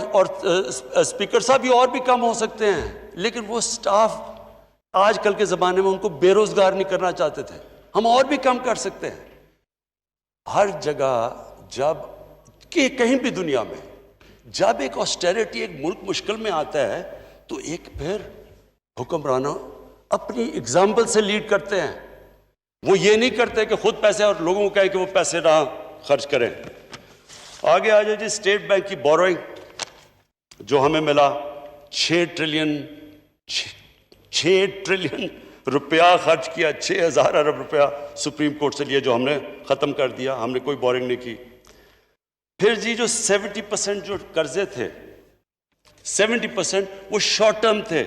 स्पीकर साहब भी और भी कम हो सकते हैं। लेकिन वो स्टाफ आजकल के ज़माने में उनको बेरोज़गार नहीं करना चाहते थे, हम और भी कम कर सकते हैं। हर जगह जब कि कहीं भी दुनिया में जब एक ऑस्टेरिटी, एक मुल्क मुश्किल में आता है, तो एक फिर हुक्मरानों अपनी एग्जाम्पल से लीड करते हैं। वो ये नहीं करते कि खुद पैसे और लोगों को कहे कि वो पैसे ना खर्च करें। आगे आ जाए जी, स्टेट बैंक की बोरोइंग जो हमें मिला 6 ट्रिलियन रुपया खर्च किया, 6,000 अरब रुपया सुप्रीम कोर्ट से लिया, जो हमने ख़त्म कर दिया, हमने कोई बोरिंग नहीं की। फिर जी जो 70% जो कर्जे थे, 70% वो शॉर्ट टर्म थे,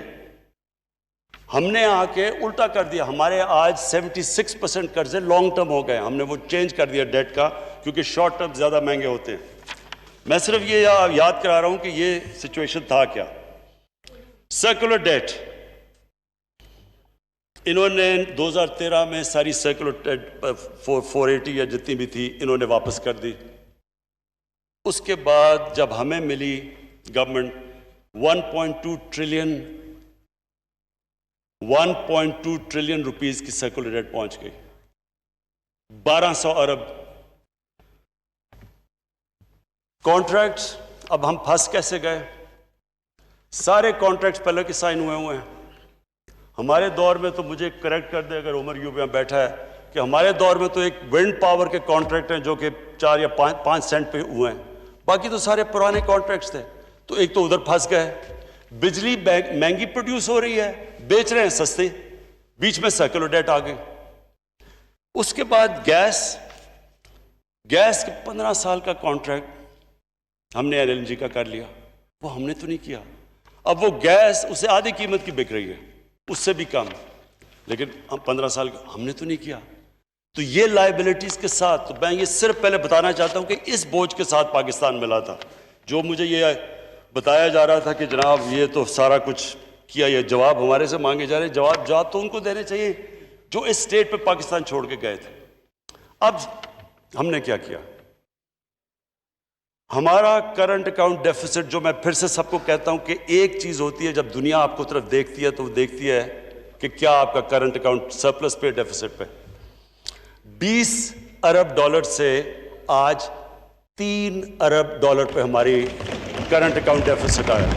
हमने आके उल्टा कर दिया। हमारे आज 76% कर्जे लॉन्ग टर्म हो गए, हमने वो चेंज कर दिया डेट का, क्योंकि शॉर्ट टर्म ज़्यादा महंगे होते हैं। मैं सिर्फ ये याद करा रहा हूं कि ये सिचुएशन था क्या। सर्कुलर डेट, इन्होंने 2013 में सारी सर्कुलर डेट 480 या जितनी भी थी, इन्होंने वापस कर दी। उसके बाद जब हमें मिली गवर्नमेंट, 1.2 ट्रिलियन रुपीस की सर्कुलर डेट पहुंच गई, 1200 अरब। कॉन्ट्रैक्ट्स, अब हम फंस कैसे गए? सारे कॉन्ट्रैक्ट्स पहले के साइन हुए हैं। हमारे दौर में तो, मुझे करेक्ट कर दे अगर उमर यूब यहाँ बैठा है, कि हमारे दौर में तो एक विंड पावर के कॉन्ट्रैक्ट हैं जो कि 4 या 5 सेंट पे हुए हैं, बाकी तो सारे पुराने कॉन्ट्रैक्ट्स थे। तो एक तो उधर फंस गए। बिजली महंगी प्रोड्यूस हो रही है, बेच रहे हैं सस्ते, बीच में सर्कुलर डेट आ गई। उसके बाद गैस के 15 साल का कॉन्ट्रैक्ट हमने एलएनजी का कर लिया, वो हमने तो नहीं किया। अब वो गैस उससे आधी कीमत की बिक रही है, उससे भी कम, लेकिन हम 15 साल हमने तो नहीं किया। तो ये लायबिलिटीज के साथ, तो मैं ये सिर्फ पहले बताना चाहता हूं कि इस बोझ के साथ पाकिस्तान मिला था। जो मुझे ये बताया जा रहा था कि जनाब ये तो सारा कुछ किया, ये जवाब हमारे से मांगे जा रहे, जवाब तो उनको देने चाहिए जो इस स्टेट पे पाकिस्तान छोड़ के गए थे। अब हमने क्या किया? हमारा करंट अकाउंट डेफिसिट, जो मैं फिर से सबको कहता हूं कि एक चीज होती है जब दुनिया आपको तरफ देखती है तो वो देखती है कि क्या आपका करंट अकाउंट सरप्लस पे, डेफिसिट पे। 20 अरब डॉलर से आज 3 अरब डॉलर पे हमारी करंट अकाउंट डेफिसिट आया।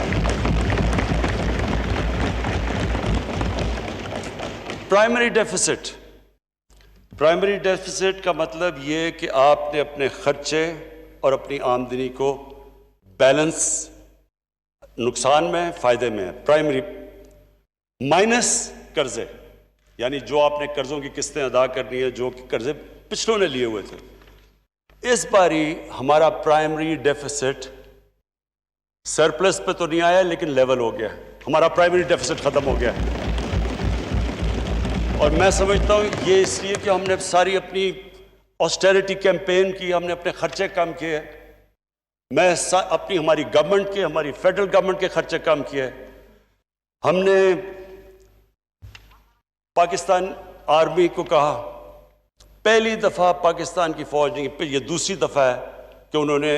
प्राइमरी डेफिसिट का मतलब ये कि आपने अपने खर्चे और अपनी आमदनी को बैलेंस, नुकसान में फायदे में है। प्राइमरी माइनस कर्जे, यानी जो आपने कर्जों की किस्तें अदा करनी है, जो कि कर्जे पिछलों ने लिए हुए थे। इस बारी हमारा प्राइमरी डेफिसिट सरप्लस पे तो नहीं आया लेकिन लेवल हो गया। हमारा प्राइमरी डेफिसिट खत्म हो गया। और मैं समझता हूं ये इसलिए कि हमने सारी अपनी ऑस्टेरिटी कैंपेन की, हमने अपने खर्चे कम किए। हमारी गवर्नमेंट के, हमारी फेडरल गवर्नमेंट के खर्चे कम किए। हमने पाकिस्तान आर्मी को कहा, पहली दफा पाकिस्तान की फौज नहीं, ये दूसरी दफा है कि उन्होंने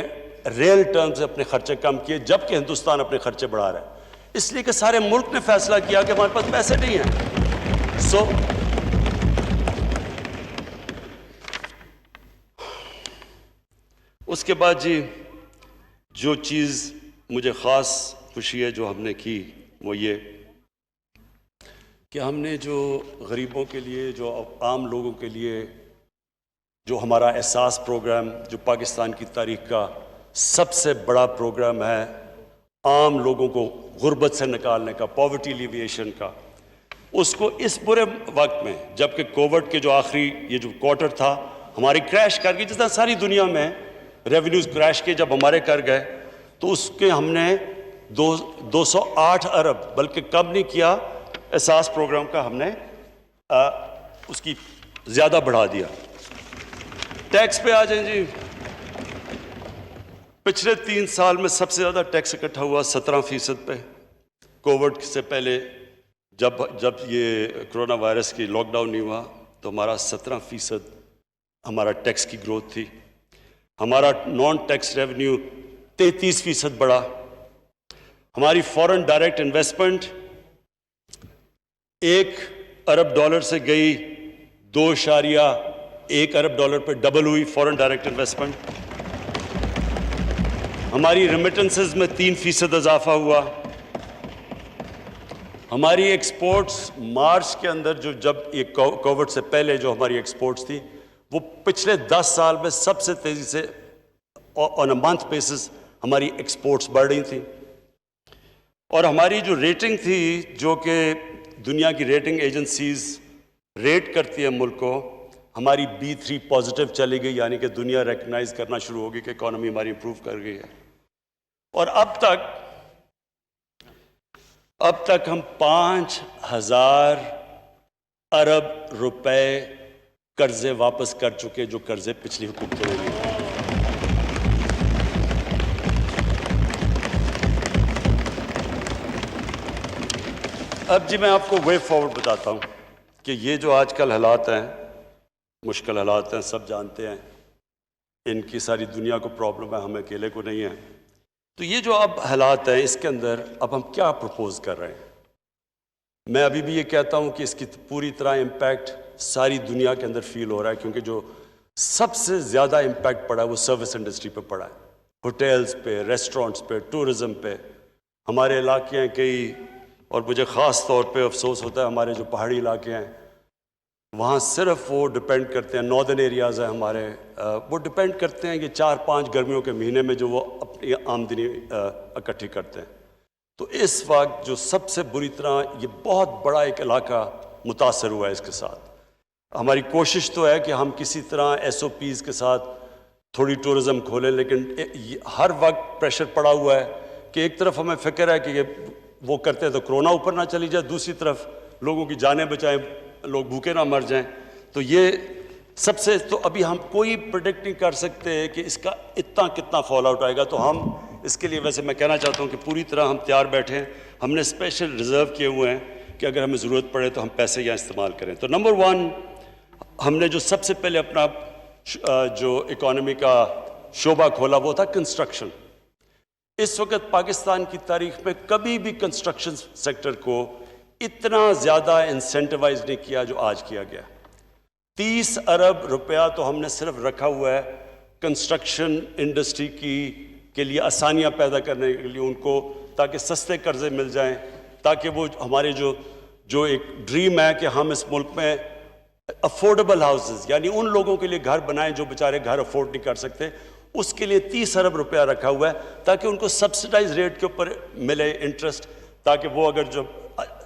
रियल टर्म से अपने खर्चे कम किए, जबकि हिंदुस्तान अपने खर्चे बढ़ा रहा है। इसलिए कि सारे मुल्क ने फैसला किया कि हमारे पास पैसे नहीं हैं। उसके बाद जी जो चीज़ मुझे ख़ास खुशी है जो हमने की वो ये कि हमने जो गरीबों के लिए, जो आम लोगों के लिए, जो हमारा एहसास प्रोग्राम, जो पाकिस्तान की तारीख का सबसे बड़ा प्रोग्राम है, आम लोगों को गुर्बत से निकालने का, पॉवर्टी एलिविएशन का, उसको इस पूरे वक्त में, जबकि कोविड के जो आखिरी ये जो क्वार्टर था हमारी क्रैश कर गई, जिस तरह सारी दुनिया में रेवेन्यूज क्रैश के जब हमारे कर गए, तो उसके हमने 208 अरब, बल्कि कम नहीं किया, एहसास प्रोग्राम का हमने उसकी ज़्यादा बढ़ा दिया। टैक्स पे आ जाए जी, पिछले 3 साल में सबसे ज़्यादा टैक्स इकट्ठा हुआ 17% पे। कोविड से पहले जब ये कोरोना वायरस की लॉकडाउन नहीं हुआ तो हमारा 17% हमारा टैक्स की ग्रोथ थी। हमारा नॉन टैक्स रेवेन्यू 33% बढ़ा। हमारी फॉरेन डायरेक्ट इन्वेस्टमेंट 1 अरब डॉलर से गई 2.1 अरब डॉलर पर डबल हुई फॉरेन डायरेक्ट इन्वेस्टमेंट। हमारी रेमिटेंसेस में 3% इजाफा हुआ। हमारी एक्सपोर्ट्स मार्च के अंदर, जो जब ये कोविड से पहले जो हमारी एक्सपोर्ट्स थी, वो पिछले 10 साल में सबसे तेजी से ऑन अ मंथ बेसिस हमारी एक्सपोर्ट्स बढ़ रही थी। और हमारी जो रेटिंग थी, जो कि दुनिया की रेटिंग एजेंसीज रेट करती है मुल्क को, हमारी B3 पॉजिटिव चली गई, यानी कि दुनिया रिकग्नाइज करना शुरू होगी कि इकोनॉमी हमारी इंप्रूव कर गई है। और अब तक हम 5,000 अरब रुपए कर्जे वापस कर चुके, जो कर्जे पिछली हुकूमतों ने लिए। अब जी मैं आपको वे फॉरवर्ड बताता हूं कि ये जो आजकल हालात हैं, मुश्किल हालात हैं, सब जानते हैं, इनकी सारी दुनिया को प्रॉब्लम है, हमें अकेले को नहीं है। तो ये जो अब हालात हैं, इसके अंदर अब हम क्या प्रपोज कर रहे हैं? मैं अभी भी ये कहता हूं कि इसकी पूरी तरह इम्पैक्ट सारी दुनिया के अंदर फील हो रहा है, क्योंकि जो सबसे ज़्यादा इम्पैक्ट पड़ा है वो सर्विस इंडस्ट्री पे पड़ा है। होटल्स पे, रेस्टोरेंट्स पे, टूरिज़म पे। हमारे इलाके हैं कई, और मुझे ख़ास तौर पे अफसोस होता है हमारे जो पहाड़ी इलाके हैं, वहाँ सिर्फ वो डिपेंड करते हैं, नॉर्दर्न एरियाज़ हैं हमारे, वो डिपेंड करते हैं कि 4-5 गर्मियों के महीने में जो वो अपनी आमदनी इकट्ठी करते हैं। तो इस वक्त जो सबसे बुरी तरह ये बहुत बड़ा एक इलाका मुतासर हुआ है, इसके साथ हमारी कोशिश तो है कि हम किसी तरह SOPs के साथ थोड़ी टूरिज़म खोलें, लेकिन हर वक्त प्रेशर पड़ा हुआ है कि एक तरफ हमें फ़िक्र है कि वो करते हैं तो कोरोना ऊपर ना चली जाए, दूसरी तरफ लोगों की जानें बचाएं, लोग भूखे ना मर जाएं। तो ये सबसे, तो अभी हम कोई प्रेडिक्ट नहीं कर सकते कि इसका इतना कितना फॉल आउट आएगा। तो हम इसके लिए वैसे मैं कहना चाहता हूँ कि पूरी तरह हम तैयार बैठे हैं। हमने स्पेशल रिजर्व किए हुए हैं कि अगर हमें ज़रूरत पड़े तो हम पैसे यहाँ इस्तेमाल करें। तो नंबर 1, हमने जो सबसे पहले अपना जो इकॉनमी का शोबा खोला वो था कंस्ट्रक्शन। इस वक्त पाकिस्तान की तारीख में कभी भी कंस्ट्रक्शन सेक्टर को इतना ज़्यादा इंसेंटिवाइज नहीं किया जो आज किया गया। 30 अरब रुपया तो हमने सिर्फ रखा हुआ है कंस्ट्रक्शन इंडस्ट्री के लिए आसानियां पैदा करने के लिए उनको, ताकि सस्ते कर्जे मिल जाएं, ताकि वो हमारे जो एक ड्रीम है कि हम इस मुल्क में अफोर्डेबल हाउसेस यानी उन लोगों के लिए घर बनाएं जो बेचारे घर अफोर्ड नहीं कर सकते, उसके लिए 30 अरब रुपया रखा हुआ है ताकि उनको सब्सिडाइज रेट के ऊपर मिले इंटरेस्ट, ताकि वो अगर जो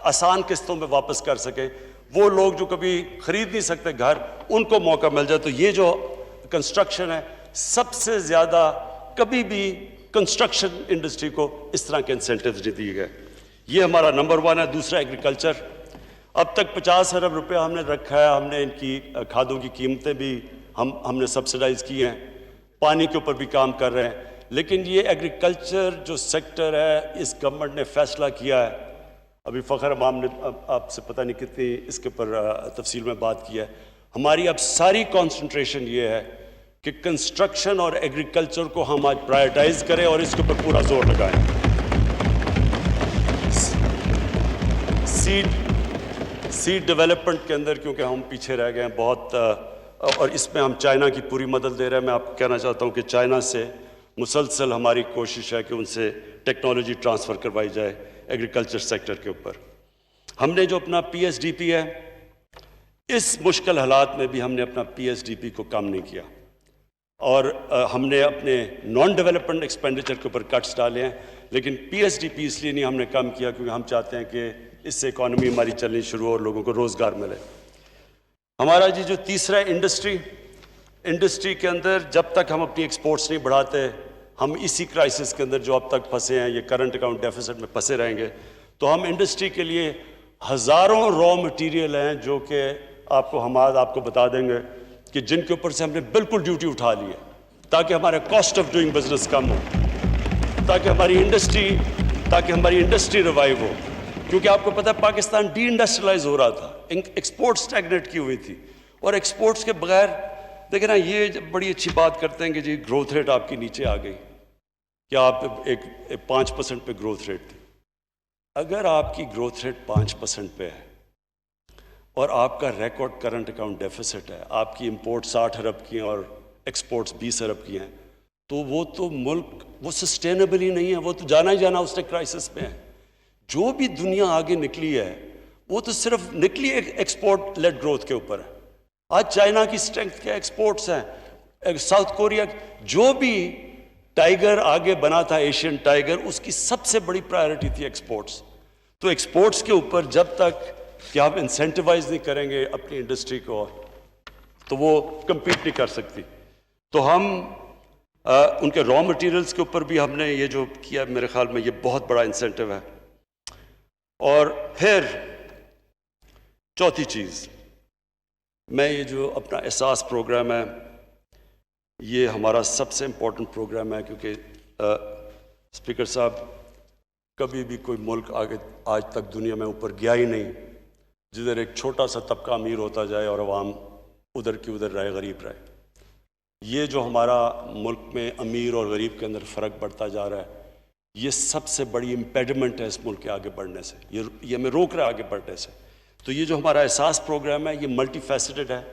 आसान किस्तों में वापस कर सके, वो लोग जो कभी खरीद नहीं सकते घर उनको मौका मिल जाए। तो ये जो कंस्ट्रक्शन है सबसे ज़्यादा कभी भी कंस्ट्रक्शन इंडस्ट्री को इस तरह के इंसेंटिव्स नहीं दिए गए। ये हमारा नंबर 1 है। दूसरा एग्रीकल्चर, अब तक 50 अरब रुपया हमने रखा है। हमने इनकी खादों की कीमतें भी हमने सब्सिडाइज की हैं, पानी के ऊपर भी काम कर रहे हैं। लेकिन ये एग्रीकल्चर जो सेक्टर है, इस गवर्नमेंट ने फैसला किया है, अभी फ़खर इमाम ने आपसे पता नहीं कितनी इसके ऊपर तफसील में बात की है, हमारी अब सारी कॉन्सेंट्रेशन ये है कि कंस्ट्रक्शन और एग्रीकल्चर को हम आज प्रायोरिटाइज करें और इसके ऊपर पूरा जोर लगाएं। सीड डेवलपमेंट के अंदर क्योंकि हम पीछे रह गए हैं बहुत, और इसमें हम चाइना की पूरी मदद दे रहे हैं। मैं आपको कहना चाहता हूँ कि चाइना से मुसलसल हमारी कोशिश है कि उनसे टेक्नोलॉजी ट्रांसफ़र करवाई जाए एग्रीकल्चर सेक्टर के ऊपर। हमने जो अपना PSDP है, इस मुश्किल हालात में भी हमने अपना PSDP को कम नहीं किया और हमने अपने नॉन डेवलपमेंट एक्सपेंडिचर के ऊपर कट्स डाले हैं। लेकिन PSDP इसलिए नहीं हमने कम किया क्योंकि हम चाहते हैं कि इससे इकॉनमी हमारी चलनी शुरू हो और लोगों को रोज़गार मिले। हमारा जी जो तीसरा इंडस्ट्री के अंदर जब तक हम अपनी एक्सपोर्ट्स नहीं बढ़ाते, हम इसी क्राइसिस के अंदर जो अब तक फंसे हैं, ये करंट अकाउंट डेफिसिट में फंसे रहेंगे। तो हम इंडस्ट्री के लिए हज़ारों रॉ मटेरियल हैं जो कि आपको बता देंगे कि जिनके ऊपर से हमने बिल्कुल ड्यूटी उठा ली है ताकि हमारा कॉस्ट ऑफ डूइंग बिजनेस कम हो, ताकि हमारी इंडस्ट्री रिवाइव हो। क्योंकि आपको पता है पाकिस्तान डी इंडस्ट्रियलाइज हो रहा था, एक्सपोर्ट स्टैग्नेट की हुई थी, और एक्सपोर्ट्स के बगैर देखिए ना, ये बड़ी अच्छी बात करते हैं कि जी ग्रोथ रेट आपकी नीचे आ गई, क्या आप एक 5% पे ग्रोथ रेट थी। अगर आपकी ग्रोथ रेट 5% पे है और आपका रिकॉर्ड करंट अकाउंट डेफिसिट है, आपकी इंपोर्ट 60 अरब की हैं और एक्सपोर्ट्स 20 अरब की हैं, तो वो तो मुल्क वो सस्टेनेबल ही नहीं है, वो तो जाना ही जाना उसने क्राइसिस में है। जो भी दुनिया आगे निकली है वो तो सिर्फ निकली एक्सपोर्ट लेड ग्रोथ के ऊपर है। आज चाइना की स्ट्रेंथ क्या एक्सपोर्ट्स हैं, साउथ कोरिया, जो भी टाइगर आगे बना था एशियन टाइगर, उसकी सबसे बड़ी प्रायोरिटी थी एक्सपोर्ट्स। तो एक्सपोर्ट्स के ऊपर जब तक कि आप इंसेंटिवाइज नहीं करेंगे अपनी इंडस्ट्री को, तो वो compete नहीं कर सकती। तो हम उनके रॉ मटेरियल्स के ऊपर भी हमने ये जो किया, मेरे ख्याल में ये बहुत बड़ा इंसेंटिव है। और फिर चौथी चीज़, मैं ये जो अपना एहसास प्रोग्राम है, ये हमारा सबसे इम्पोर्टेंट प्रोग्राम है, क्योंकि स्पीकर साहब, कभी भी कोई मुल्क आगे आज तक दुनिया में ऊपर गया ही नहीं जिधर एक छोटा सा तबका अमीर होता जाए और अवाम उधर की उधर रहे, गरीब रहे। ये जो हमारा मुल्क में अमीर और गरीब के अंदर फ़र्क बढ़ता जा रहा है, ये सबसे बड़ी इम्पेडिमेंट है इस मुल्क के आगे बढ़ने से, ये हमें रोक रहा है आगे बढ़ने से। तो ये जो हमारा एहसास प्रोग्राम है, ये मल्टी फैसेटेड है।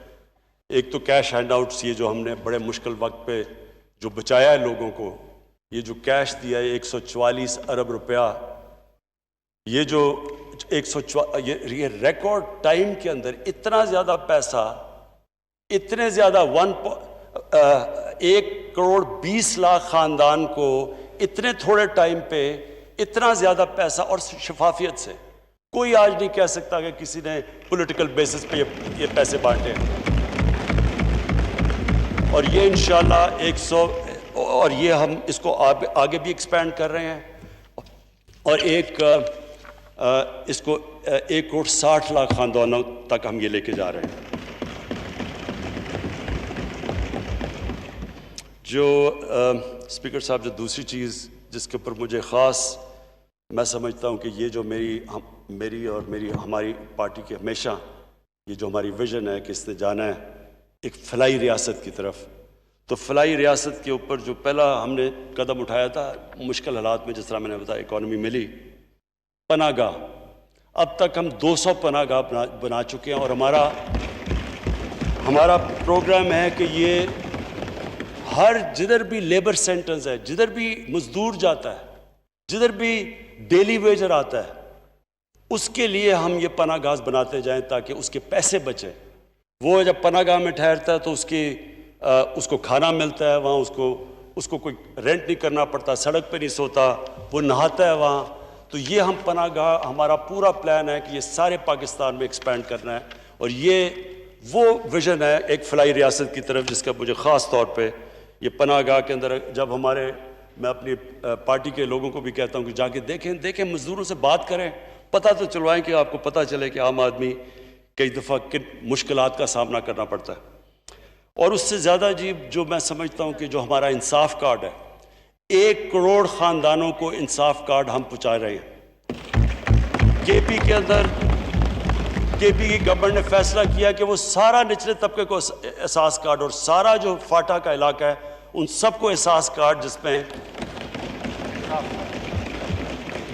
एक तो कैश हैंड आउट्स, ये जो हमने बड़े मुश्किल वक्त पे जो बचाया है लोगों को, ये जो कैश दिया है 144 अरब रुपया, ये जो ये रिकॉर्ड टाइम के अंदर इतना ज़्यादा पैसा, इतने ज़्यादा 1 करोड़ 20 लाख ख़ानदान को इतने थोड़े टाइम पे इतना ज़्यादा पैसा और शफाफियत से। कोई आज नहीं कह सकता कि किसी ने पॉलिटिकल बेसिस पे ये पैसे बांटे। और ये इंशाल्लाह 100, और ये हम इसको आगे भी एक्सपेंड कर रहे हैं, और इसको 1 करोड़ 60 लाख खानदानों तक हम ये लेके जा रहे हैं। जो स्पीकर साहब, जो दूसरी चीज़ जिसके ऊपर मुझे ख़ास मैं समझता हूँ कि ये जो मेरी और हमारी पार्टी की हमेशा ये जो हमारी विज़न है कि इसने जाना है एक फलाई रियासत की तरफ। तो फलाई रियासत के ऊपर जो पहला हमने कदम उठाया था मुश्किल हालात में, जिस तरह मैंने बताया इकॉनमी मिली, पनागाह। अब तक हम 200 पनागाह बना चुके हैं और हमारा प्रोग्राम है कि ये हर जिधर भी लेबर सेंटर्स है, जिधर भी मजदूर जाता है, जिधर भी डेली वेजर आता है, उसके लिए हम ये पनागाह बनाते जाएं ताकि उसके पैसे बचे। वो जब पनागाह में ठहरता है तो उसको खाना मिलता है, वहाँ उसको कोई रेंट नहीं करना पड़ता, सड़क पे नहीं सोता, वो नहाता है वहाँ। तो ये हम पनागाह, हमारा पूरा प्लान है कि ये सारे पाकिस्तान में एक्सपैंड करना है और ये वो विज़न है एक फलाई रियासत की तरफ, जिसका मुझे ख़ास तौर पे ये पनागाह के अंदर जब मैं अपनी पार्टी के लोगों को भी कहता हूँ कि जाके देखें मज़दूरों से बात करें, पता तो चलवाएं कि आपको पता चले कि आम आदमी कई दफ़ा किन मुश्किलात का सामना करना पड़ता है। और उससे ज़्यादा जी जो मैं समझता हूँ कि जो हमारा इंसाफ कार्ड है, 1 करोड़ ख़ानदानों को इंसाफ कार्ड हम पहुँचा रहे हैं। केपी की गवर्नमेंट ने फैसला किया कि वो सारा निचले तबके को एहसास कार्ड और सारा जो फाटा का इलाका है उन सबको एहसास कार्ड,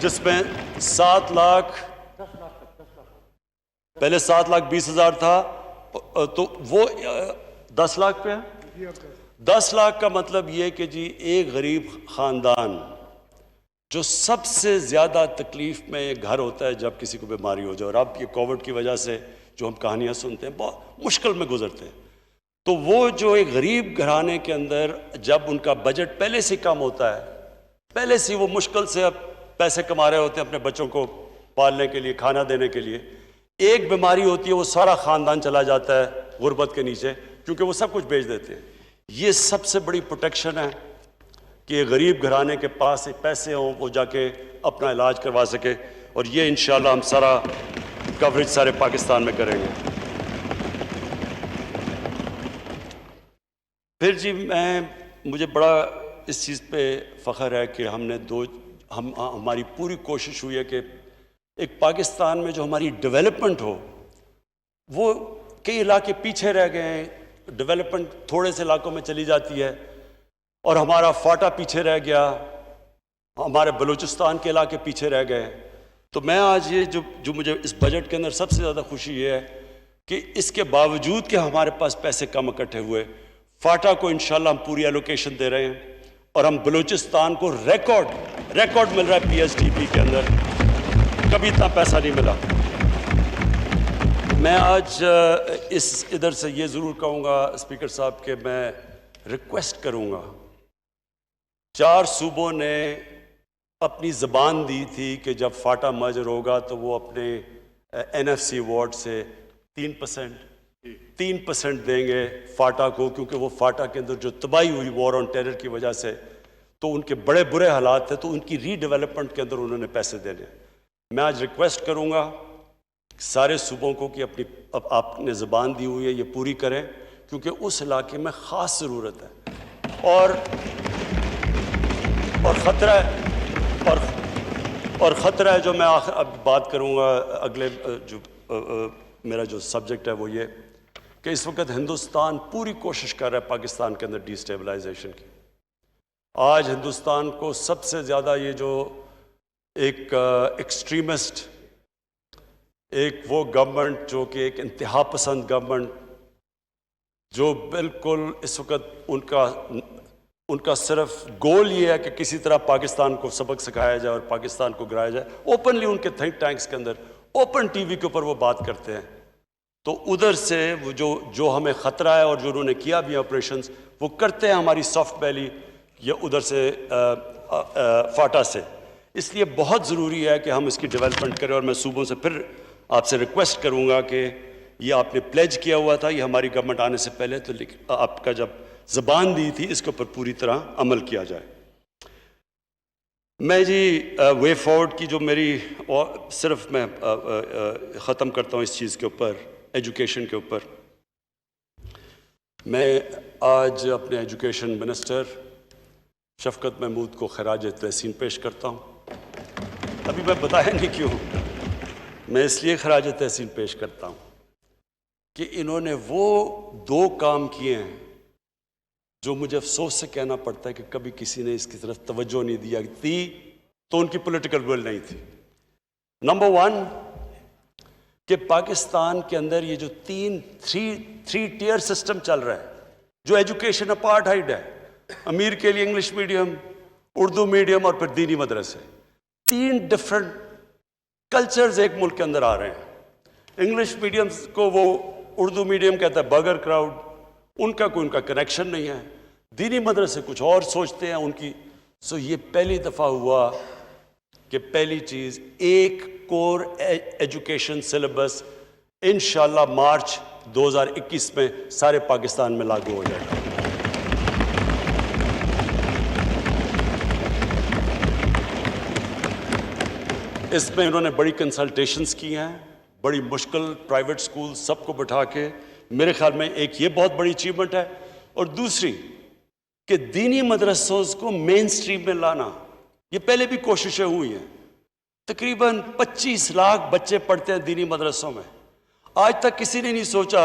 जिसमें 7 लाख, पहले 7,20,000 था तो वो 10 लाख पे है। 10 लाख का मतलब ये कि जी एक गरीब ख़ानदान जो सबसे ज़्यादा तकलीफ़ में घर होता है जब किसी को बीमारी हो जाए, और अब ये कोविड की वजह से जो हम कहानियाँ सुनते हैं बहुत मुश्किल में गुजरते हैं, तो वो जो एक गरीब घराने के अंदर जब उनका बजट पहले से कम होता है, पहले से वो मुश्किल से अब पैसे कमा रहे होते हैं अपने बच्चों को पालने के लिए, खाना देने के लिए, एक बीमारी होती है वो सारा ख़ानदान चला जाता है गुर्बत के नीचे, क्योंकि वो सब कुछ बेच देते हैं। ये सबसे बड़ी प्रोटेक्शन है कि गरीब घराने के पास पैसे हों, वो जाके अपना इलाज करवा सके, और ये इंशाल्लाह हम सारा कवरेज सारे पाकिस्तान में करेंगे। फिर जी मुझे बड़ा इस चीज़ पे फ़ख्र है कि हमारी पूरी कोशिश हुई है कि एक पाकिस्तान में जो हमारी डेवलपमेंट हो, वो कई इलाके पीछे रह गए हैं, डेवलपमेंट थोड़े से इलाकों में चली जाती है और हमारा फाटा पीछे रह गया, हमारे बलूचिस्तान के इलाके पीछे रह गए। तो मैं आज ये जो मुझे इस बजट के अंदर सबसे ज़्यादा खुशी ये है कि इसके बावजूद कि हमारे पास पैसे कम इकट्ठे हुए, फाटा को इंशाल्लाह हम पूरी एलोकेशन दे रहे हैं और हम बलूचिस्तान को रिकॉर्ड मिल रहा है PSDP के अंदर, कभी इतना पैसा नहीं मिला। मैं आज इधर से ये ज़रूर कहूँगा स्पीकर साहब के मैं रिक्वेस्ट करूँगा, 4 सूबों ने अपनी ज़बान दी थी कि जब फाटा मर्जर होगा तो वो अपने NFC वार्ड से 3% देंगे फाटा को, क्योंकि वो फाटा के अंदर जो तबाही हुई वॉर ऑन टेरर की वजह से, तो उनके बड़े बुरे हालात थे, तो उनकी रीडेवलपमेंट के अंदर उन्होंने पैसे देने। मैं आज रिक्वेस्ट करूँगा सारे सूबों को कि अब आपने ज़बान दी हुई है ये पूरी करें, क्योंकि उस इलाके में ख़ास ज़रूरत है और ख़तरा है जो मैं अब बात करूँगा अगले मेरा जो सब्जेक्ट है वो ये कि इस वक्त हिंदुस्तान पूरी कोशिश कर रहा है पाकिस्तान के अंदर डिस्टेबलाइजेशन की। आज हिंदुस्तान को सबसे ज़्यादा ये जो एक एक्सट्रीमिस्ट, एक वो गवर्नमेंट जो कि एक इंतहा पसंद गवर्नमेंट, जो बिल्कुल इस वक्त उनका सिर्फ गोल ये है कि किसी तरह पाकिस्तान को सबक सिखाया जाए और पाकिस्तान को गिराया जाए। ओपनली उनके थिंक टैंक्स के अंदर ओपन टीवी के ऊपर वो बात करते हैं, तो उधर से वो जो हमें ख़तरा है और जो उन्होंने किया भी ऑपरेशंस वो करते हैं हमारी सॉफ्ट वैली या उधर से फाटा से। इसलिए बहुत ज़रूरी है कि हम इसकी डेवलपमेंट करें और मैं सूबों से फिर आपसे रिक्वेस्ट करूँगा कि ये आपने प्लेज किया हुआ था, ये हमारी गवर्नमेंट आने से पहले, तो आपका जब ज़बान दी थी इसके ऊपर पूरी तरह अमल किया जाए। मैं जी वे फॉरवर्ड की जो मेरी और सिर्फ मैं ख़त्म करता हूँ इस चीज़ के ऊपर, एजुकेशन के ऊपर। मैं आज अपने एजुकेशन मिनिस्टर शफकत महमूद को खराज तहसीन पेश करता हूँ। अभी मैं बताया नहीं क्यों, मैं इसलिए खराज तहसीन पेश करता हूँ कि इन्होंने वो दो काम किए हैं जो मुझे अफसोस से कहना पड़ता है कि कभी किसी ने इसकी तरफ तवज्जो नहीं दिया थी, तो उनकी पॉलिटिकल विल नहीं थी। नंबर वन, कि पाकिस्तान के अंदर ये जो थ्री टियर सिस्टम चल रहा है, जो एजुकेशन अपार्टहाइड है, अमीर के लिए इंग्लिश मीडियम, उर्दू मीडियम और फिर दीनी मदरसे, 3 डिफरेंट कल्चर्स एक मुल्क के अंदर आ रहे हैं। इंग्लिश मीडियम को वो उर्दू मीडियम कहता है बगर क्राउड, उनका कोई उनका कनेक्शन नहीं है। दीनी मदरसे कुछ और सोचते हैं उनकी। सो ये पहली दफ़ा हुआ कि पहली चीज़, एक कोर एजुकेशन सिलेबस इंशाल्लाह मार्च 2021 में सारे पाकिस्तान में लागू हो जाएगा। इसमें इन्होंने बड़ी कंसल्टेशंस की हैं, बड़ी मुश्किल प्राइवेट स्कूल सबको बैठा के, मेरे ख्याल में एक ये बहुत बड़ी अचीवमेंट है। और दूसरी कि दीनी मदरसों को मेन स्ट्रीम में लाना, ये पहले भी कोशिशें हुई हैं। तकरीबन 25 लाख बच्चे पढ़ते हैं दीनी मदरसों में। आज तक किसी ने नहीं सोचा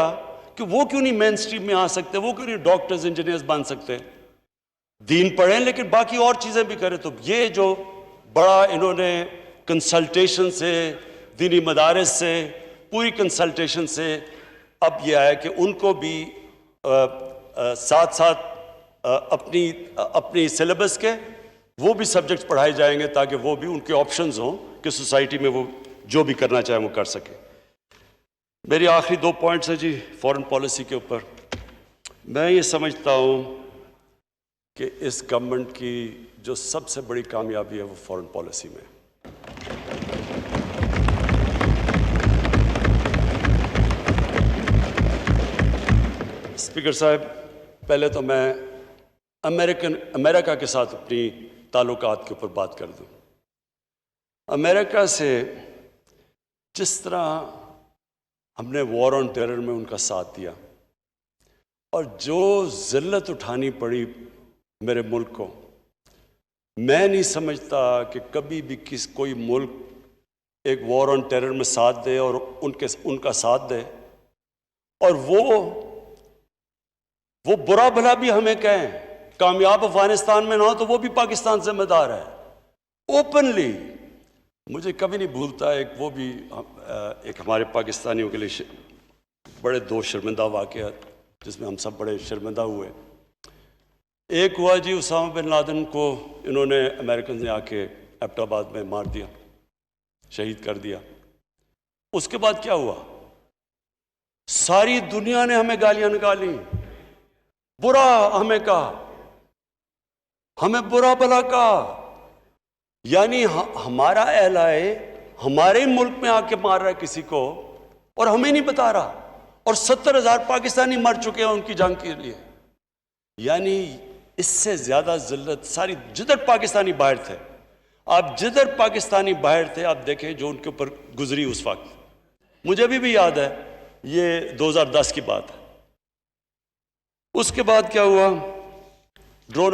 कि वो क्यों नहीं मेन स्ट्रीम में आ सकते, वो क्यों नहीं डॉक्टर्स इंजीनियर्स बन सकते। दीन पढ़ें लेकिन बाकी और चीज़ें भी करें। तो ये जो बड़ा इन्होंने कंसल्टेशन से, दीनी मदारिस से, पूरी कंसल्टेशन से अब ये आया कि उनको भी साथ साथ अपनी सिलेबस के वो भी सब्जेक्ट्स पढ़ाए जाएंगे, ताकि वो भी उनके ऑप्शंस हों कि सोसाइटी में वो जो भी करना चाहे वो कर सके। मेरी आखिरी 2 पॉइंट्स हैं जी फॉरेन पॉलिसी के ऊपर। मैं ये समझता हूँ कि इस गवर्नमेंट की जो सबसे बड़ी कामयाबी है वो फॉरेन पॉलिसी में। स्पीकर साहब, पहले तो मैं अमेरिका के साथ अपनी ताल्लुकात के ऊपर बात कर दूं। अमेरिका से जिस तरह हमने वॉर ऑन टेरर में उनका साथ दिया और जो ज़िल्लत उठानी पड़ी मेरे मुल्क को, मैं नहीं समझता कि कभी भी कोई मुल्क एक वॉर ऑन टेरर में साथ दे और उनका साथ दे और वो बुरा भला भी हमें कहें, कामयाब अफगानिस्तान में ना हो तो वो भी पाकिस्तान जिम्मेदार है ओपनली। मुझे कभी नहीं भूलता एक हमारे पाकिस्तानियों के लिए बड़े 2 शर्मिंदा वाक़यात जिसमें हम सब बड़े शर्मिंदा हुए। एक हुआ जी, उसामा बिन लादेन को इन्होंने अमेरिकन ने आके एबटाबाद में मार दिया, शहीद कर दिया। उसके बाद क्या हुआ? सारी दुनिया ने हमें गालियां निकाली, बुरा हमें कहा, हमें बुरा भला कहा। यानी हमारा एलाए हमारे मुल्क में आके मार रहा है किसी को और हमें नहीं बता रहा, और 70,000 पाकिस्तानी मर चुके हैं उनकी जंग के लिए। यानी इससे ज्यादा जिल्लत सारी जिधर पाकिस्तानी बाहर थे, आप जिधर पाकिस्तानी बाहर थे आप देखें जो उनके ऊपर गुजरी उस वक्त। मुझे अभी भी याद है, ये 2010 की बात है। उसके बाद क्या हुआ? ड्रोन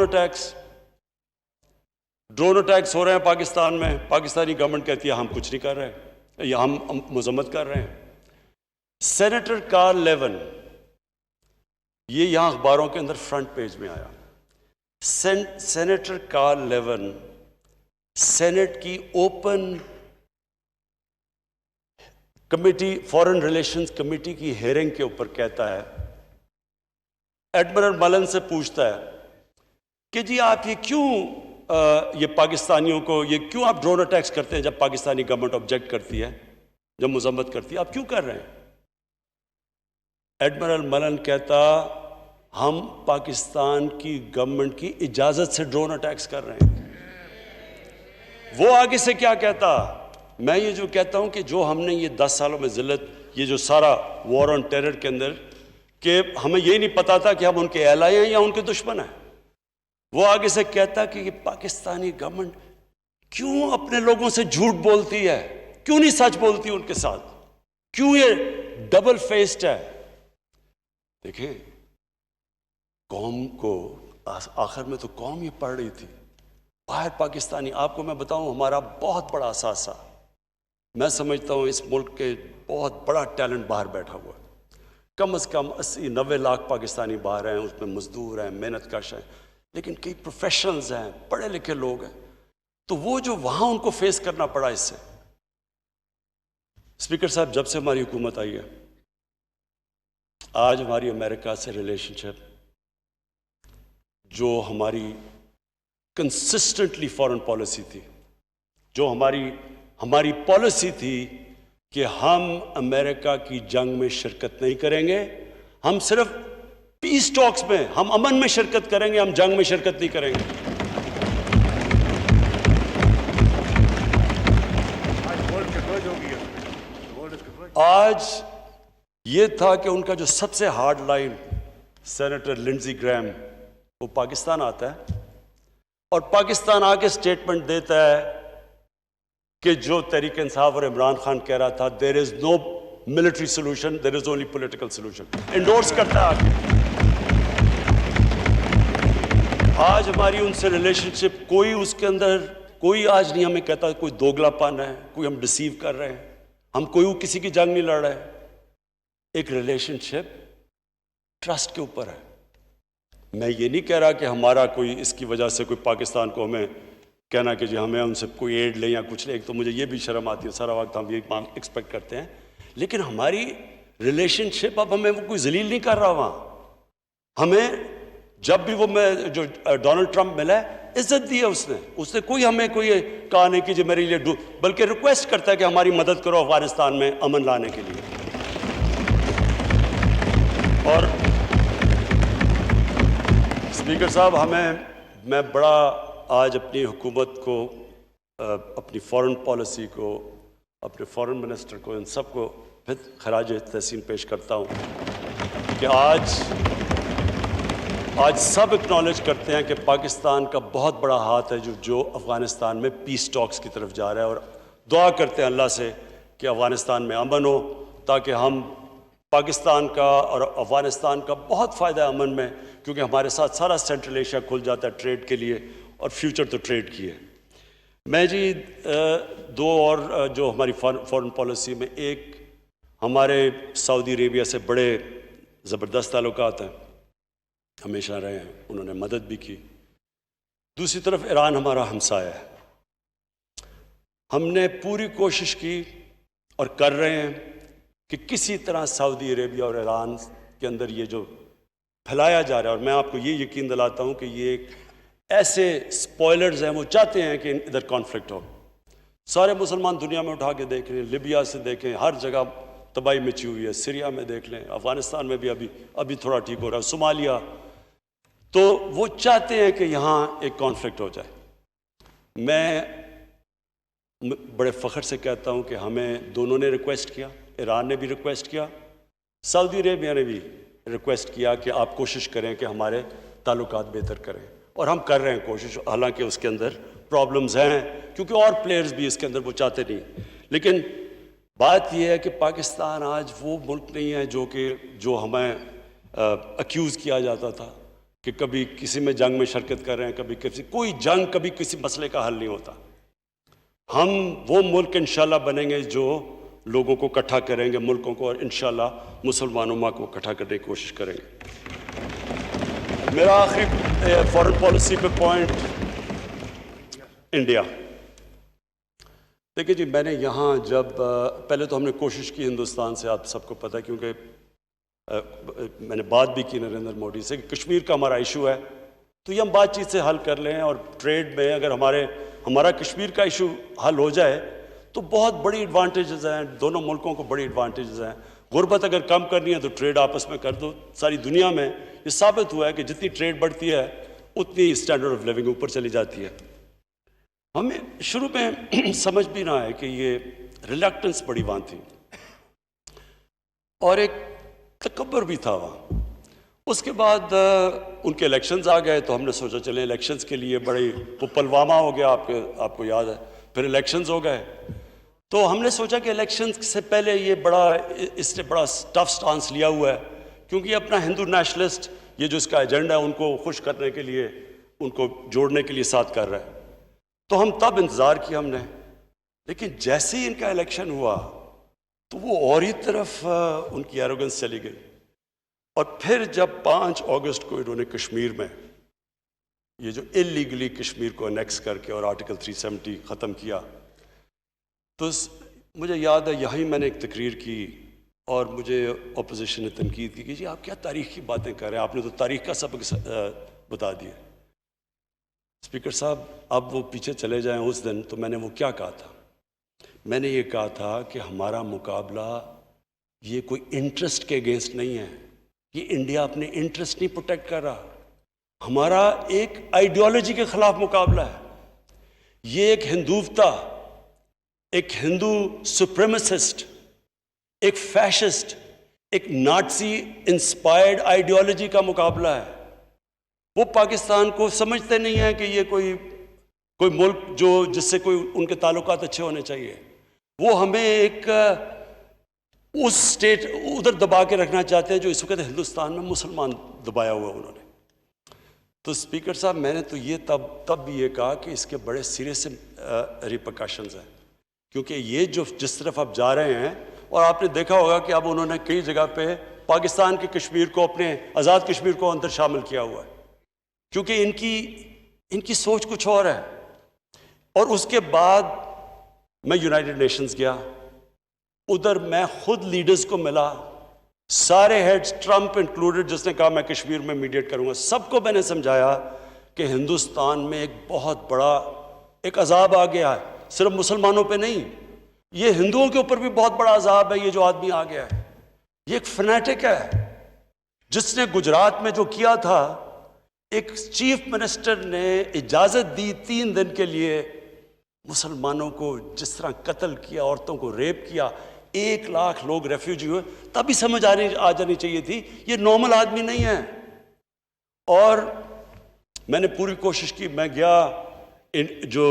अटैक्स हो रहे हैं पाकिस्तान में। पाकिस्तानी गवर्नमेंट कहती है हम कुछ नहीं कर रहे या हम मजम्मत कर रहे हैं। सेनेटर कार्ल लेवन, ये यहां अखबारों के अंदर फ्रंट पेज में आया। सेनेटर कार्ल लेवन सेनेट की open committee, foreign relations committee की हेयरिंग के ऊपर कहता है, एडमिरल मलन से पूछता है कि जी आप ये क्यों ये पाकिस्तानियों को ये क्यों आप ड्रोन अटैक्स करते हैं जब पाकिस्तानी गवर्नमेंट ऑब्जेक्ट करती है, जब मजम्मत करती है, आप क्यों कर रहे हैं? एडमिरल मलन कहता हम पाकिस्तान की गवर्नमेंट की इजाजत से ड्रोन अटैक्स कर रहे हैं। वो आगे से क्या कहता? मैं ये जो कहता हूं कि जो हमने ये 10 सालों में जिल्लत, ये जो सारा वॉर ऑन टेरर के अंदर, कि हमें ये नहीं पता था कि हम उनके एलाए हैं या उनके दुश्मन हैं। वो आगे से कहता कि ये पाकिस्तानी गवर्नमेंट क्यों अपने लोगों से झूठ बोलती है, क्यों नहीं सच बोलती उनके साथ, क्यों ये डबल फेस्ड है। देखें, कौम को आखिर में तो कौम ये पढ़ रही थी, बाहर पाकिस्तानी। आपको मैं बताऊं, हमारा बहुत बड़ा असासा, मैं समझता हूं इस मुल्क के बहुत बड़ा टैलेंट बाहर बैठा हुआ है। कम से कम 80-90 लाख पाकिस्तानी बाहर हैं, उसमें मजदूर हैं, मेहनत कश हैं, लेकिन कई प्रोफेशनल्स हैं, पढ़े लिखे लोग हैं। तो वो जो वहां उनको फेस करना पड़ा इससे। स्पीकर साहब, जब से हमारी हुकूमत आई है, आज हमारी अमेरिका से रिलेशनशिप, जो हमारी कंसिस्टेंटली फॉरेन पॉलिसी थी, जो हमारी पॉलिसी थी कि हम अमेरिका की जंग में शिरकत नहीं करेंगे, हम सिर्फ पीस टॉक्स में, हम अमन में शिरकत करेंगे, हम जंग में शिरकत नहीं करेंगे। आज ये था कि उनका जो सबसे हार्ड लाइन, सेनेटर लिंडजी ग्रैम, वो पाकिस्तान आता है और पाकिस्तान आके स्टेटमेंट देता है कि जो तहरीक इंसाफ और इमरान खान कह रहा था, there is no military solution, there is only political solution, endorse करता है। आज हमारी उनसे रिलेशनशिप, कोई उसके अंदर कोई आज नहीं हमें कहता कोई दोगलापन है, कोई हम डिसीव कर रहे हैं, हम कोई किसी की जंग नहीं लड़ रहे। एक रिलेशनशिप ट्रस्ट के ऊपर है। मैं ये नहीं कह रहा कि हमारा कोई इसकी वजह से कोई पाकिस्तान को हमें कहना कि जी हमें उनसे कोई एड ले या कुछ ले, एक तो मुझे ये भी शर्म आती है, सारा वक्त हम ये एक्सपेक्ट करते हैं, लेकिन हमारी रिलेशनशिप अब हमें वो कोई जलील नहीं कर रहा। वहाँ हमें जब भी वो मैं जो डोनाल्ड ट्रंप मिला है, इज्जत दी है उसने कोई हमें कोई कहा नहीं कि जी मेरे लिए बल्कि रिक्वेस्ट करता है कि हमारी मदद करो अफगानिस्तान में अमन लाने के लिए। और स्पीकर साहब, मैं बड़ा आज अपनी हुकूमत को, अपनी फॉरेन पॉलिसी को, अपने फॉरेन मिनिस्टर को, इन सब को फिर खराज तहसीन पेश करता हूँ कि आज सब एक्नॉलेज करते हैं कि पाकिस्तान का बहुत बड़ा हाथ है जो अफ़गानिस्तान में पीस टॉक्स की तरफ जा रहा है, और दुआ करते हैं अल्लाह से कि अफ़गानिस्तान में अमन हो, ताकि हम पाकिस्तान का और अफ़गानिस्तान का बहुत फ़ायदा है अमन में, क्योंकि हमारे साथ सारा सेंट्रल एशिया खुल जाता है ट्रेड के लिए, और फ्यूचर तो ट्रेड की है। मैं जी दो और जो हमारी फॉरेन पॉलिसी में, एक हमारे सऊदी अरेबिया से बड़े ज़बरदस्त ताल्लुकात हैं, हमेशा रहे हैं, उन्होंने मदद भी की। दूसरी तरफ ईरान हमारा हमसाया है। हमने पूरी कोशिश की और कर रहे हैं कि किसी तरह सऊदी अरेबिया और ईरान के अंदर ये जो फैलाया जा रहा है, और मैं आपको ये यकीन दिलाता हूँ कि ये ऐसे स्पॉयलर्स हैं, वो चाहते हैं कि इधर कॉन्फ्लिक्ट हो। सारे मुसलमान दुनिया में उठा के देख लें, लिबिया से देखें, हर जगह तबाही मची हुई है, सीरिया में देख लें, अफ़गानिस्तान में भी अभी थोड़ा ठीक हो रहा है, सोमालिया, तो वो चाहते हैं कि यहाँ एक कॉन्फ्लिक्ट हो जाए। मैं बड़े फ़ख्र से कहता हूँ कि हमें दोनों ने रिक्वेस्ट किया, ईरान ने भी रिक्वेस्ट किया, सऊदी अरेबिया ने भी रिक्वेस्ट किया कि आप कोशिश करें कि हमारे ताल्लुकात बेहतर करें, और हम कर रहे हैं कोशिश, हालांकि उसके अंदर प्रॉब्लम्स हैं, क्योंकि और प्लेयर्स भी इसके अंदर वो चाहते नहीं। लेकिन बात यह है कि पाकिस्तान आज वो मुल्क नहीं है जो हमें अक्यूज़ किया जाता था कि कभी किसी में जंग में शिरकत कर रहे हैं, कोई जंग, कभी किसी मसले का हल नहीं होता। हम वो मुल्क इंशाल्लाह बनेंगे जो लोगों को इकट्ठा करेंगे, मुल्कों को, और इंशाल्लाह मुसलमानों को इकट्ठा करने की कोशिश करेंगे। मेरा आखिरी फॉरेन पॉलिसी पे पॉइंट, इंडिया। देखिए जी, मैंने यहाँ जब पहले तो हमने कोशिश की हिंदुस्तान से, आप सबको पता है, क्योंकि मैंने बात भी की नरेंद्र मोदी से कि कश्मीर का हमारा इशू है, तो ये हम बातचीत से हल कर लें, और ट्रेड में अगर हमारा कश्मीर का इशू हल हो जाए तो बहुत बड़ी एडवांटेजेस हैं, दोनों मुल्कों को बड़ी एडवांटेजेस हैं। गुर्बत अगर कम करनी है तो ट्रेड आपस में कर दो। सारी दुनिया में ये साबित हुआ है कि जितनी ट्रेड बढ़ती है उतनी स्टैंडर्ड ऑफ लिविंग ऊपर चली जाती है। हमें शुरू में समझ भी ना आए कि ये रिलक्टेंस बड़ी वहाँ थी और एक तकब्बर भी था वहाँ। उसके बाद उनके इलेक्शंस आ गए, तो हमने सोचा चले इलेक्शंस के लिए बड़ी, वो पुलवामा हो गया, आपको याद है, फिर इलेक्शंस हो गए, तो हमने सोचा कि इलेक्शंस से पहले इसने बड़ा टफ स्टांस लिया हुआ है, क्योंकि अपना हिंदू नेशनलिस्ट ये जो इसका एजेंडा है उनको खुश करने के लिए, उनको जोड़ने के लिए साथ कर रहा है। तो हम तब इंतज़ार किया हमने, लेकिन जैसे ही इनका इलेक्शन हुआ तो वो और ही तरफ उनकी एरोगेंस चली गई। और फिर जब 5 अगस्त को इन्होंने कश्मीर में ये जो इलीगली कश्मीर को अनेक्स करके और आर्टिकल 370 ख़त्म किया, तो मुझे याद है यहीं मैंने एक तकरीर की और मुझे अपोजिशन ने तनकीद की कि जी आप क्या तारीख़ की बातें कर रहे हैं, आपने तो तारीख़ का सबक बता दिया। स्पीकर साहब, अब वो पीछे चले जाएं उस दिन, तो मैंने वो क्या कहा था? मैंने ये कहा था कि हमारा मुकाबला ये कोई इंटरेस्ट के अगेंस्ट नहीं है, ये इंडिया अपने इंटरेस्ट नहीं प्रोटेक्ट कर रहा, हमारा एक आइडियोलॉजी के खिलाफ मुकाबला है। ये एक हिंदुत्वता, एक हिंदू सुप्रीमेसिस्ट, एक फैशिस्ट, एक नाज़ी इंस्पायर्ड आइडियोलॉजी का मुकाबला है। वो पाकिस्तान को समझते नहीं है कि ये कोई मुल्क जो जिससे कोई उनके ताल्लुकात अच्छे होने चाहिए। वो हमें एक उस स्टेट उधर दबा के रखना चाहते हैं जो इस वक्त हिंदुस्तान में मुसलमान दबाया हुआ उन्होंने। तो स्पीकर साहब, मैंने तो ये तब भी ये कहा कि इसके बड़े सीरियस रिपरकशंस हैं, क्योंकि ये जो जिस तरफ आप जा रहे हैं, और आपने देखा होगा कि अब उन्होंने कई जगह पे पाकिस्तान के कश्मीर को, अपने आज़ाद कश्मीर को अंदर शामिल किया हुआ है, क्योंकि इनकी सोच कुछ और है। और उसके बाद मैं यूनाइटेड नेशंस गया, उधर मैं खुद लीडर्स को मिला, सारे हेड्स, ट्रंप इंक्लूडेड, जिसने कहा मैं कश्मीर में मीडिएट करूंगा, सबको मैंने समझाया कि हिंदुस्तान में एक बहुत बड़ा एक अजाब आ गया है, सिर्फ मुसलमानों पे नहीं, ये हिंदुओं के ऊपर भी बहुत बड़ा अजाब है। ये जो आदमी आ गया है, ये एक फैनेटिक है, जिसने गुजरात में जो किया था, एक चीफ मिनिस्टर ने इजाजत दी 3 दिन के लिए, मुसलमानों को जिस तरह कत्ल किया, औरतों को रेप किया, 1 लाख लोग रेफ्यूजी हुए, तभी समझ आ जानी चाहिए थी ये नॉर्मल आदमी नहीं है। और मैंने पूरी कोशिश की, मैं गया जो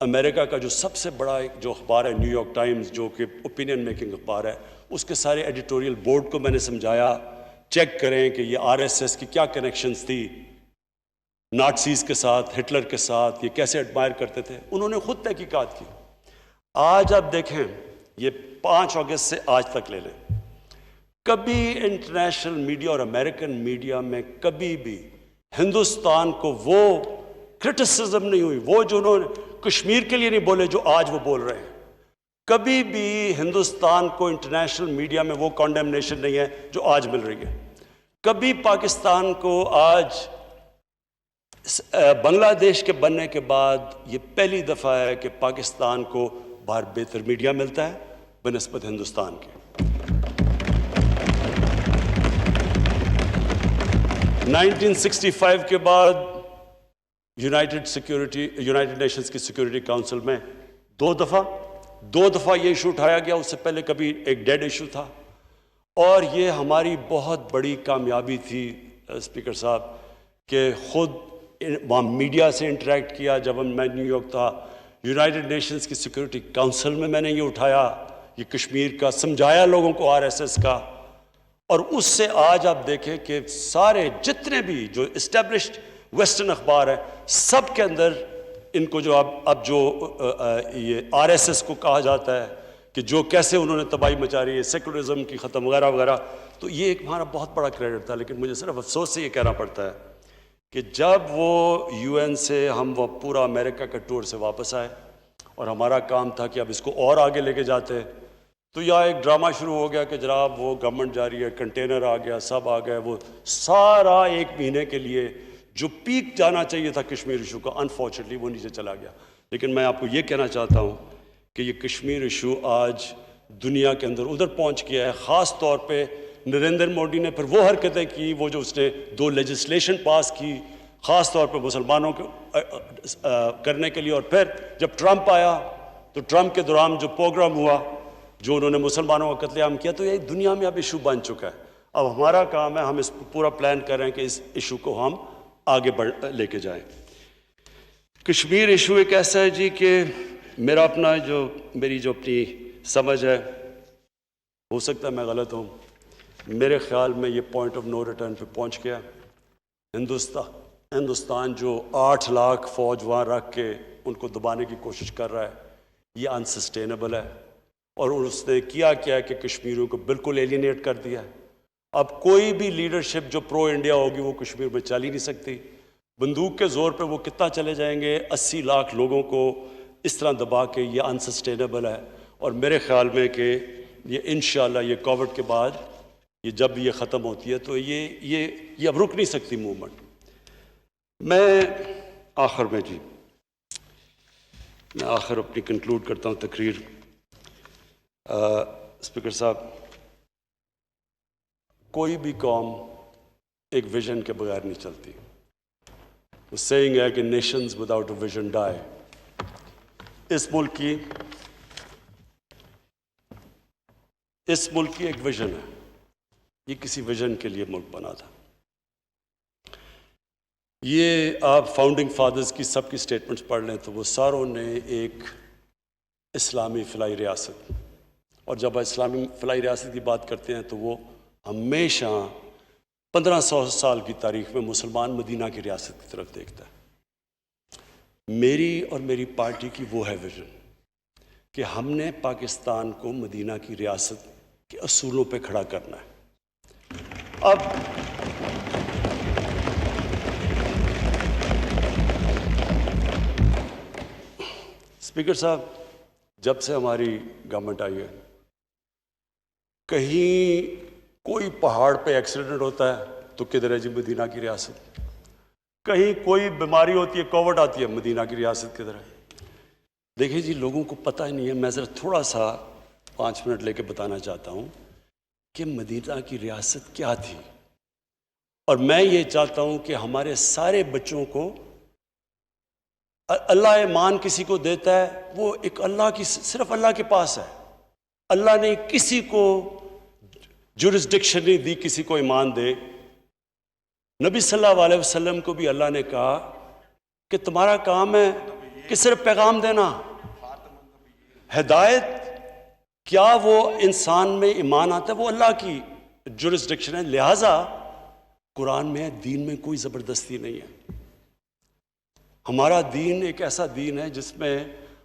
अमेरिका का जो सबसे बड़ा एक जो अखबार है न्यूयॉर्क टाइम्स, जो कि ओपिनियन मेकिंग अखबार है, उसके सारे एडिटोरियल बोर्ड को मैंने समझाया, चेक करें कि ये आरएसएस की क्या कनेक्शंस थी नाज़ीज़ के साथ, हिटलर के साथ, ये कैसे एडमायर करते थे। उन्होंने खुद तहकीकात की। आज आप देखें, ये 5 अगस्त से आज तक ले लें, कभी इंटरनेशनल मीडिया और अमेरिकन मीडिया में कभी भी हिंदुस्तान को वो क्रिटिसिज्म नहीं हुई, वो जो उन्होंने कश्मीर के लिए नहीं बोले जो आज वो बोल रहे हैं। कभी भी हिंदुस्तान को इंटरनेशनल मीडिया में वो कॉन्डेमनेशन नहीं है जो आज मिल रही है। कभी पाकिस्तान को आज बांग्लादेश के बनने के बाद ये पहली दफ़ा है कि पाकिस्तान को बाहर बेहतर मीडिया मिलता है बनिस्बत हिंदुस्तान के। 1965 के बाद यूनाइटेड नेशंस की सिक्योरिटी काउंसिल में 2 दफ़ा ये इशू उठाया गया। उससे पहले कभी एक डेड इशू था, और ये हमारी बहुत बड़ी कामयाबी थी स्पीकर साहब कि खुद वहाँ मीडिया से इंटरेक्ट किया। जब मैं न्यूयॉर्क था, यूनाइटेड नेशंस की सिक्योरिटी काउंसिल में मैंने ये उठाया, ये कश्मीर का, समझाया लोगों को आरएसएस का। और उससे आज आप देखें कि सारे जितने भी जो इस्टेब्लिश्ड वेस्टर्न अखबार हैं, सब के अंदर इनको जो अब जो ये आरएसएस को कहा जाता है कि जो कैसे उन्होंने तबाही मचा रही है, सेकुलरिज्म की ख़त्म वगैरह वगैरह, तो ये एक हमारा बहुत बड़ा क्रेडिट था। लेकिन मुझे सिर्फ अफसोस से ये कहना पड़ता है कि जब वो यूएन से हम वो पूरा अमेरिका का टूर से वापस आए और हमारा काम था कि अब इसको और आगे लेके जाते, तो यहाँ एक ड्रामा शुरू हो गया कि जनाब वो गवर्नमेंट जा रही है, कंटेनर आ गया, सब आ गए, वो सारा 1 महीने के लिए जो पीक जाना चाहिए था कश्मीर इशू का, अनफॉर्चुनेटली वो नीचे चला गया। लेकिन मैं आपको ये कहना चाहता हूँ कि ये कश्मीर इशू आज दुनिया के अंदर उधर पहुँच गया है। ख़ास तौर पे नरेंद्र मोदी ने फिर वो हरकतें की, वो जो उसने 2 लेजिस्लेशन पास की ख़ास तौर पे मुसलमानों को करने के लिए। और फिर जब ट्रंप आया तो ट्रंप के दौरान जो प्रोग्राम हुआ, जो उन्होंने मुसलमानों का कत्लेआम किया, तो ये दुनिया में अब इशू बन चुका है। अब हमारा काम है, हम इस पूरा प्लान कर रहे हैं कि इस इशू को हम आगे लेके जाएं। कश्मीर इशू एक ऐसा है जी कि मेरी जो अपनी समझ है, हो सकता है मैं गलत हूँ, मेरे ख्याल में ये पॉइंट ऑफ नो रिटर्न पे पहुंच गया। हिंदुस्तान जो 8 लाख फौज वहाँ रख के उनको दबाने की कोशिश कर रहा है, ये अनसस्टेनेबल है। और उसने किया क्या है कि कश्मीरियों को बिल्कुल एलिनेट कर दिया है। अब कोई भी लीडरशिप जो प्रो इंडिया होगी वो कश्मीर में चल ही नहीं सकती। बंदूक के जोर पे वो कितना चले जाएंगे, 80 लाख लोगों को इस तरह दबा के, ये अनसस्टेनेबल है। और मेरे ख्याल में कि ये इंशाल्लाह ये कोविड के बाद ये जब ये ख़त्म होती है तो ये अब रुक नहीं सकती मूवमेंट। मैं आखिर में जी मैं आखिर अपनी कंक्लूड करता हूँ तकरीर। स्पीकर साहब, कोई भी कौम एक विजन के बगैर नहीं चलती। वो सेइंग है कि nations without a vision die. इस मुल्क की एक विजन है, ये किसी विजन के लिए मुल्क बना था। ये आप फाउंडिंग फादर्स की सबकी स्टेटमेंट्स पढ़ लें तो वो सारों ने एक इस्लामी फलाई रियासत, और जब इस्लामी फलाई रियासत की बात करते हैं तो वो हमेशा 1500 साल की तारीख में मुसलमान मदीना की रियासत की तरफ देखता है। मेरी और मेरी पार्टी की वो है विजन कि हमने पाकिस्तान को मदीना की रियासत के असूलों पे खड़ा करना है। अब स्पीकर साहब, जब से हमारी गवर्नमेंट आई है, कहीं कोई पहाड़ पे एक्सीडेंट होता है तो किधर है जी मदीना की रियासत। कहीं कोई बीमारी होती है, कोविड आती है, मदीना की रियासत किधर है। देखिए जी, लोगों को पता ही नहीं है। मैं ज़रा थोड़ा सा 5 मिनट लेके बताना चाहता हूँ कि मदीना की रियासत क्या थी। और मैं ये चाहता हूँ कि हमारे सारे बच्चों को, अल्लाह ईमान किसी को देता है वो एक अल्लाह की, सिर्फ अल्लाह के पास है। अल्लाह ने किसी को जुरिस्डिक्शन नहीं दी किसी को ईमान दे। नबी सल्लल्लाहु अलैहि वसल्लम को भी अल्लाह ने कहा कि तुम्हारा काम है कि सिर्फ पैगाम देना। हिदायत क्या वो इंसान में ईमान आता है, वो अल्लाह की जुरिस्डिक्शन है। लिहाजा कुरान में दीन में कोई ज़बरदस्ती नहीं है। हमारा दीन एक ऐसा दीन है जिसमें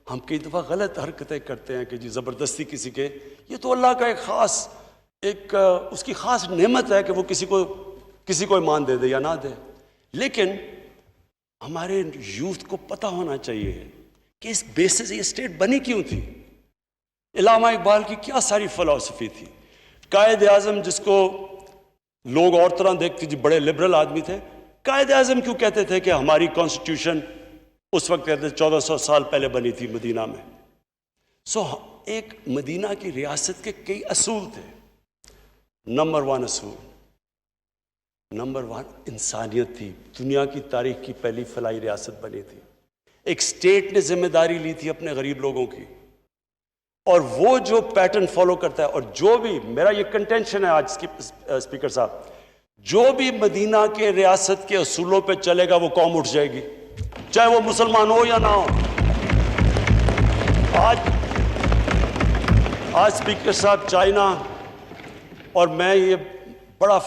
हम कई दफ़ा गलत हरकतें करते हैं कि जी ज़बरदस्ती किसी के, ये तो अल्लाह का एक ख़ास उसकी ख़ास नेमत है कि वो किसी को ईमान दे दे या ना दे। लेकिन हमारे यूथ को पता होना चाहिए कि इस बेसिस ये स्टेट बनी क्यों थी। इल्लामा इकबाल की क्या सारी फ़िलॉसफी थी। कायद आज़म जिसको लोग और तरह देखते जी, बड़े लिबरल आदमी थे, कायद आज़म क्यों कहते थे कि हमारी कॉन्स्टिट्यूशन उस वक्त कहते 1400 साल पहले बनी थी मदीना में। एक मदीना की रियासत के कई असूल थे। नंबर 1 असूल, नंबर 1 इंसानियत थी। दुनिया की तारीख की पहली फलाई रियासत बनी थी। एक स्टेट ने जिम्मेदारी ली थी अपने गरीब लोगों की, और वो जो पैटर्न फॉलो करता है, और जो भी मेरा ये कंटेंशन है आज की स्पीकर साहब, जो भी मदीना के रियासत के असूलों पे चलेगा वो कौम उठ जाएगी, चाहे वो मुसलमान हो या ना हो। आज स्पीकर साहब, चाइना, और मैं ये बड़ा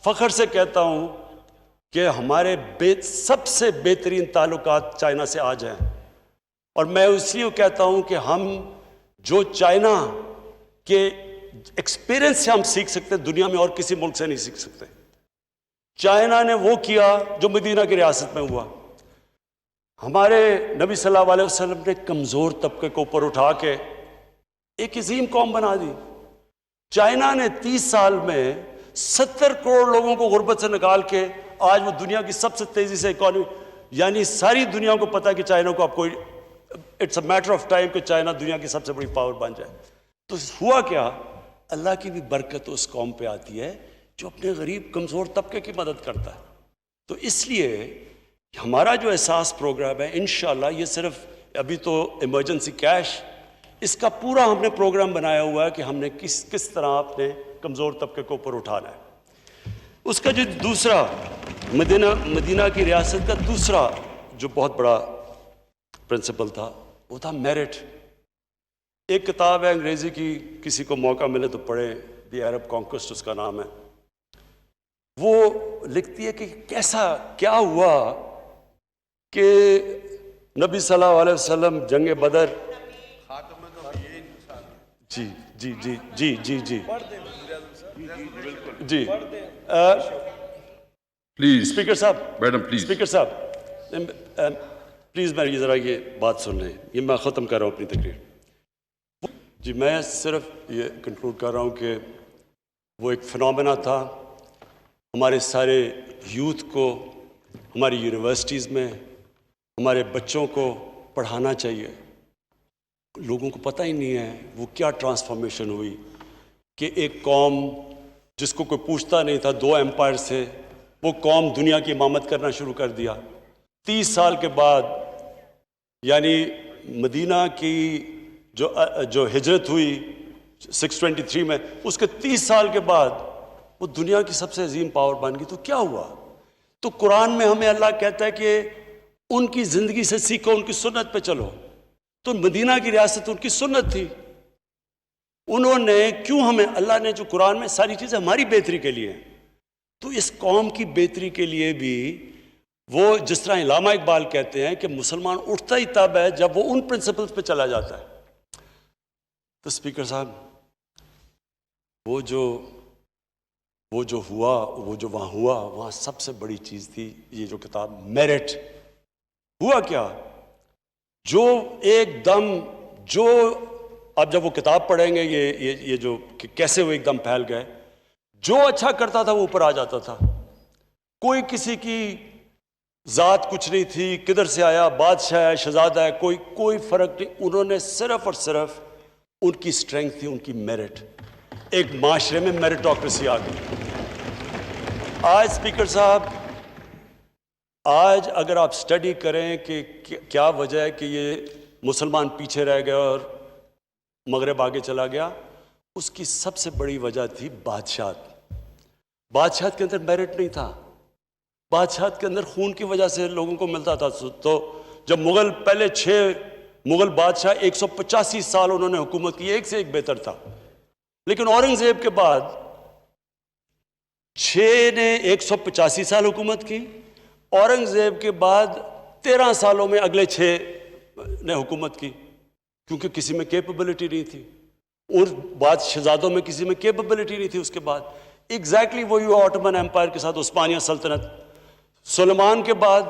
फख्र से कहता हूँ कि हमारे सबसे बेहतरीन ताल्लुकात चाइना से आज हैं। और मैं इसलिए कहता हूँ कि हम जो चाइना के एक्सपीरियंस से हम सीख सकते हैं, दुनिया में और किसी मुल्क से नहीं सीख सकते। चाइना ने वो किया जो मदीना की रियासत में हुआ। हमारे नबी सल्लल्लाहु अलैहि वसल्लम ने कमज़ोर तबके को ऊपर उठा के एक अजीम कौम बना दी। चाइना ने 30 साल में 70 करोड़ लोगों को गुर्बत से निकाल के आज वो दुनिया की सबसे तेजी से इकॉनमी, यानी सारी दुनिया को पता है कि चाइना को आपको it's a matter of time कि चाइना दुनिया की सबसे बड़ी पावर बन जाए। तो हुआ क्या, अल्लाह की भी बरकत उस कौम पे आती है जो अपने गरीब कमज़ोर तबके की मदद करता है। तो इसलिए हमारा जो एहसास प्रोग्राम है, इंशाल्लाह ये सिर्फ अभी तो इमरजेंसी कैश, इसका पूरा हमने प्रोग्राम बनाया हुआ है कि हमने किस तरह अपने कमज़ोर तबके को ऊपर उठाना है। उसका जो दूसरा मदीना की रियासत का दूसरा जो बहुत बड़ा प्रिंसिपल था वो था मेरिट। एक किताब है अंग्रेज़ी की, किसी को मौका मिले तो पढ़े, द अरब कॉन्क्वेस्ट उसका नाम है, वो लिखती है कि कैसा क्या हुआ कि नबी सल्लल्लाहु अलैहि वसल्लम जंग बदर, जी जी जी जी जी जी जी Please, स्पीकर साहब, Madam, please. स्पीकर साहब, प्लीज मेरी जरा ये बात सुन लें, ये मैं ख़त्म कर रहा हूँ अपनी तकरीर। जी मैं सिर्फ ये कंक्लूड कर रहा हूँ कि वो एक फिनोमेना था, हमारे सारे यूथ को हमारी यूनिवर्सिटीज़ में हमारे बच्चों को पढ़ाना चाहिए। लोगों को पता ही नहीं है वो क्या ट्रांसफॉर्मेशन हुई कि एक कौम जिसको कोई पूछता नहीं था, 2 एम्पायर से वो कौम दुनिया की इमामत करना शुरू कर दिया। 30 साल के बाद, यानी मदीना की जो हिजरत हुई 623 में, उसके 30 साल के बाद वो दुनिया की सबसे अजीम पावर बन गई। तो क्या हुआ? तो कुरान में हमें अल्लाह कहता है कि उनकी ज़िंदगी से सीखो, उनकी सुन्नत पे चलो। तो मदीना की रियासत उनकी सुन्नत थी। उन्होंने क्यों, हमें अल्लाह ने जो कुरान में सारी चीज़ें हमारी बेहतरी के लिए हैं, तो इस कौम की बेहतरी के लिए भी वो, जिस तरह इलामा इकबाल कहते हैं कि मुसलमान उठता ही तब है जब वो उन प्रिंसिपल्स पे चला जाता है। तो स्पीकर साहब, वो जो हुआ, वो जो वहाँ हुआ, वहाँ सबसे बड़ी चीज़ थी ये जो किताब मेरिट। हुआ क्या? जो एकदम, जो अब जब वो किताब पढ़ेंगे, ये जो कि कैसे वो एकदम फैल गए, जो अच्छा करता था वो ऊपर आ जाता था। कोई किसी की जात कुछ नहीं थी, किधर से आया, बादशाह है, शहजादा है, कोई फर्क नहीं। उन्होंने सिर्फ और सिर्फ, उनकी स्ट्रेंथ थी उनकी मेरिट। एक माशरे में मेरिटोक्रेसी आ गई। आज स्पीकर साहब, आज अगर आप स्टडी करें कि क्या वजह है कि ये मुसलमान पीछे रह गए और मगरब आगे चला गया, उसकी सबसे बड़ी वजह थी बादशाहत। बादशाहत के अंदर मेरिट नहीं था, बादशाहत के अंदर खून की वजह से लोगों को मिलता था। तो जब मुगल, पहले 6 मुगल बादशाह 185 साल उन्होंने हुकूमत की, एक से एक बेहतर था। लेकिन औरंगजेब के बाद 6 ने 185 साल हुकूमत की, औरंगजेब के बाद 13 सालों में अगले 6 ने हुकूमत की, क्योंकि किसी में कैपेबिलिटी नहीं थी। और बाद शहजादों में किसी में कैपेबिलिटी नहीं थी। उसके बाद एग्जैक्टली वही हुआ ऑटोमन एम्पायर के साथ, उस्मानिया सल्तनत। सुलेमान के बाद,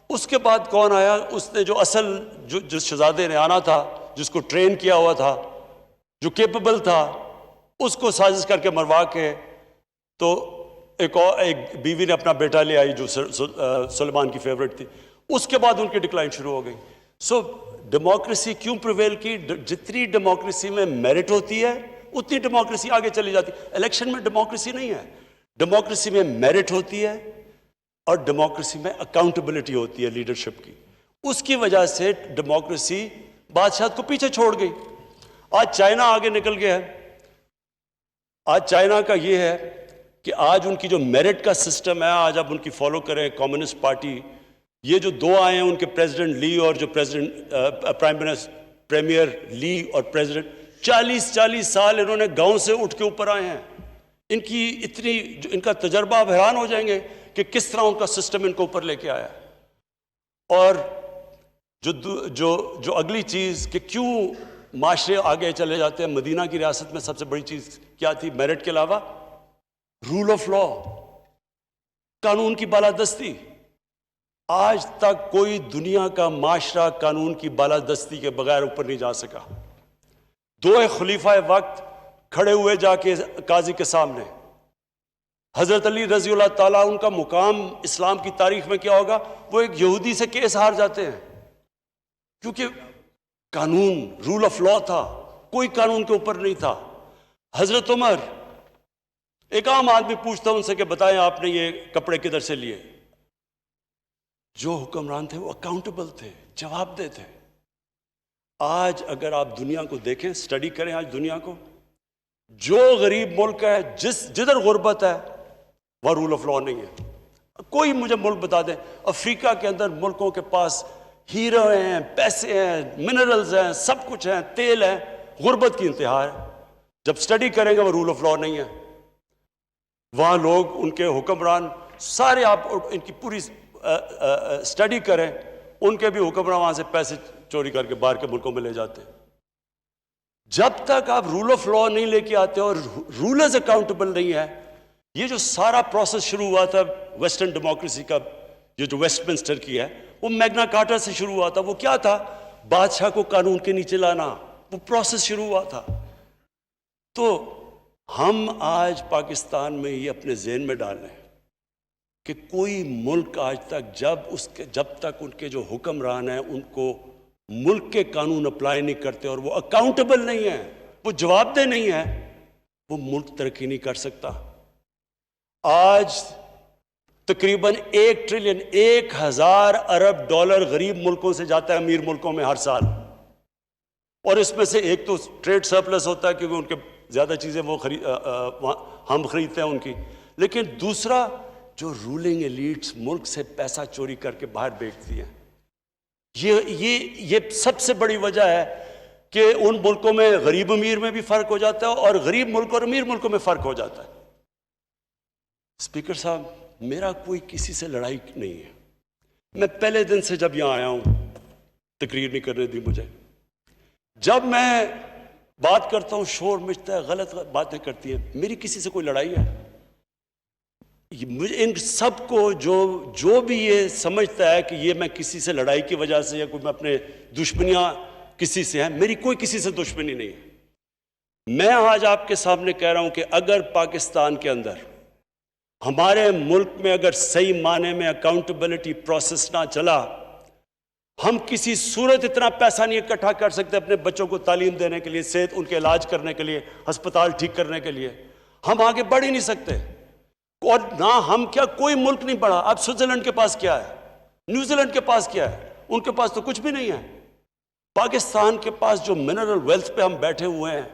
उसके बाद कौन आया? उसने जो असल, जिस शहजादे ने आना था, जिसको ट्रेन किया हुआ था, जो कैपेबल था, उसको साजिश करके मरवा के, तो एक बीवी ने अपना बेटा ले आई जो सुलेमान की फेवरेट थी। उसके बाद उनकी डिक्लाइन शुरू हो गई। सो डेमोक्रेसी क्यों प्रिवेल की? जितनी डेमोक्रेसी में मेरिट होती है उतनी डेमोक्रेसी आगे चली जाती है। इलेक्शन में डेमोक्रेसी नहीं है, डेमोक्रेसी में मेरिट होती है और डेमोक्रेसी में अकाउंटेबिलिटी होती है लीडरशिप की। उसकी वजह से डेमोक्रेसी बादशाह को पीछे छोड़ गई। आज चाइना आगे निकल गया है। आज चाइना का ये है कि आज उनकी जो मेरिट का सिस्टम है, आज आप उनकी फॉलो करें, कम्युनिस्ट पार्टी, ये जो 2 आए हैं उनके, प्रेसिडेंट ली और जो प्रीमियर ली और प्रेसिडेंट, 40 साल इन्होंने गांव से उठ के ऊपर आए हैं। इनकी इतनी, इनका तजर्बा, आप हैरान हो जाएंगे कि किस तरह उनका सिस्टम इनको ऊपर लेके आया। और जो अगली चीज़ कि क्यों माशरे आगे चले जाते हैं, मदीना की रियासत में सबसे बड़ी चीज़ क्या थी मेरिट के अलावा? रूल ऑफ लॉ, कानून की बालादस्ती। आज तक कोई दुनिया का माशरा कानून की बालादस्ती के बगैर ऊपर नहीं जा सका। 2 खलीफा वक्त खड़े हुए जाके काजी के सामने, हजरत अली रजी अल्लाह ताला, उनका मुकाम इस्लाम की तारीख में क्या होगा? वो एक यहूदी से केस हार जाते हैं, क्योंकि कानून, रूल ऑफ लॉ था, कोई कानून के ऊपर नहीं था। हजरत उमर, एक आम आदमी पूछता उनसे कि बताएं आपने ये कपड़े किधर से लिए? जो हुक्मरान थे वो अकाउंटेबल थे, जवाबदेह थे। आज अगर आप दुनिया को देखें, स्टडी करें आज दुनिया को, जो गरीब मुल्क है, जिधर गुर्बत है, वह रूल ऑफ लॉ नहीं है। कोई मुझे मुल्क बता दें, अफ्रीका के अंदर मुल्कों के पास हीरो हैं, पैसे हैं, मिनरल्स हैं, सब कुछ है, तेल है, गुर्बत की इंतहा है। जब स्टडी करेंगे वो रूल ऑफ लॉ नहीं है। वहां लोग, उनके हुक्मरान सारे, आप इनकी पूरी स्टडी करें, उनके भी हुक्मरान वहां से पैसे चोरी करके बाहर के मुल्कों में ले जाते हैं। जब तक आप रूल ऑफ लॉ नहीं लेके आते और रूलर्स अकाउंटेबल नहीं है, ये जो सारा प्रोसेस शुरू हुआ था वेस्टर्न डेमोक्रेसी का, ये जो वेस्टमिंस्टर की है, वो मैग्ना कार्टा से शुरू हुआ था। वो क्या था? बादशाह को कानून के नीचे लाना, वो प्रोसेस शुरू हुआ था। तो हम आज पाकिस्तान में ये अपने ज़हन में डाल रहे हैं कि कोई मुल्क आज तक जब तक उनके जो हुक्मरान हैं उनको मुल्क के कानून अप्लाई नहीं करते और वो अकाउंटेबल नहीं है, वो जवाबदेह नहीं है, वो मुल्क तरक्की नहीं कर सकता। आज तकरीबन 1 ट्रिलियन 1000 अरब डॉलर गरीब मुल्कों से जाता है अमीर मुल्कों में हर साल, और इसमें से एक तो ट्रेड सरप्लस होता है क्योंकि उनके ज़्यादा चीज़ें वो हम खरीदते हैं उनकी, लेकिन दूसरा जो रूलिंग एलीट्स मुल्क से पैसा चोरी करके बाहर बेचती हैं, ये सबसे बड़ी वजह है कि उन मुल्कों में गरीब अमीर में भी फर्क हो जाता है और गरीब मुल्क और अमीर मुल्कों में फर्क हो जाता है। स्पीकर साहब, मेरा कोई किसी से लड़ाई नहीं है। मैं पहले दिन से जब यहां आया हूं, तकरीर नहीं करने दी मुझे, जब मैं बात करता हूं शोर मचता है, गलत बातें करती हैं, मेरी किसी से कोई लड़ाई है? मुझे इन सबको जो भी ये समझता है कि ये मैं किसी से लड़ाई की वजह से या कोई मैं अपने दुश्मनियां किसी से हैं, मेरी कोई किसी से दुश्मनी नहीं है। मैं आज आपके सामने कह रहा हूं कि अगर पाकिस्तान के अंदर, हमारे मुल्क में अगर सही माने में अकाउंटेबिलिटी प्रोसेस ना चला, हम किसी सूरत इतना पैसा नहीं इकट्ठा कर सकते अपने बच्चों को तालीम देने के लिए, सेहत, उनके इलाज करने के लिए, अस्पताल ठीक करने के लिए। हम आगे बढ़ ही नहीं सकते, और ना हम क्या, कोई मुल्क नहीं बढ़ा। अब स्विट्जरलैंड के पास क्या है, न्यूजीलैंड के पास क्या है? उनके पास तो कुछ भी नहीं है। पाकिस्तान के पास जो मिनरल वेल्थ पे हम बैठे हुए हैं,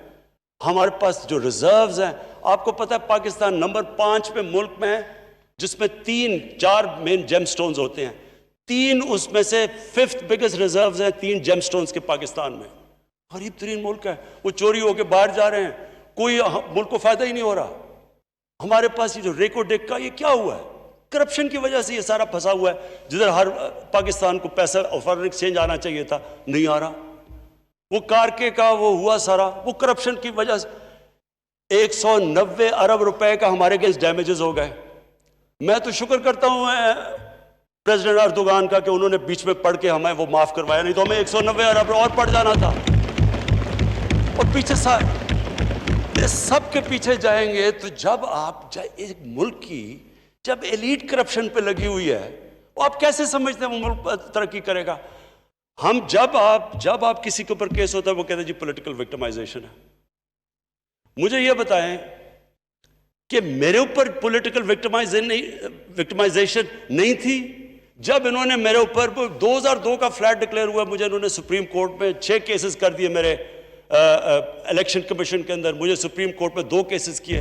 हमारे पास जो रिजर्व्स हैं, आपको पता है पाकिस्तान नंबर 5 पे मुल्क में है जिसमें 3-4 मेन जेमस्टोन्स होते हैं। 3 उसमें से 5th बिगेस्ट रिजर्व्स हैं 3 जेमस्टोन्स के पाकिस्तान में। गरीब तरीन मुल्क है, वो चोरी होके बाहर जा रहे हैं, कोई मुल्क को फायदा ही नहीं हो रहा। हमारे पास ये जो रेको डेक का, ये क्या हुआ है? करप्शन की वजह से ये सारा फंसा हुआ है। जिधर हर पाकिस्तान को पैसा और फॉरेन एक्सचेंज आना चाहिए था, नहीं आ रहा। वो कारके का वो हुआ सारा, वो करप्शन की वजह से 190 अरब रुपए का हमारे अगेंस्ट डैमेजेस हो गए। मैं तो शुक्र करता हूं प्रेसिडेंट अर्दोगान का कि उन्होंने बीच में पढ़ के हमें वो माफ करवाया, नहीं तो हमें 190 अरब और पड़ जाना था। और पीछे सब के पीछे जाएंगे तो जब आप एक मुल्क की जब एलीट करप्शन पे लगी हुई है, वो आप कैसे समझते हैं वो मुल्क तरक्की करेगा? हम जब आप किसी के ऊपर केस होता है, वो कहते हैं जी पॉलिटिकल विक्टिमाइजेशन है। मुझे ये बताएं कि मेरे ऊपर पॉलिटिकल विक्टिमाइजेशन नहीं थी जब इन्होंने मेरे ऊपर 2002 का फ्लैट डिक्लेयर हुआ, मुझे इन्होंने सुप्रीम कोर्ट में 6 केसेस कर दिए। मेरे इलेक्शन कमीशन के अंदर मुझे सुप्रीम कोर्ट में 2 केसेस किए।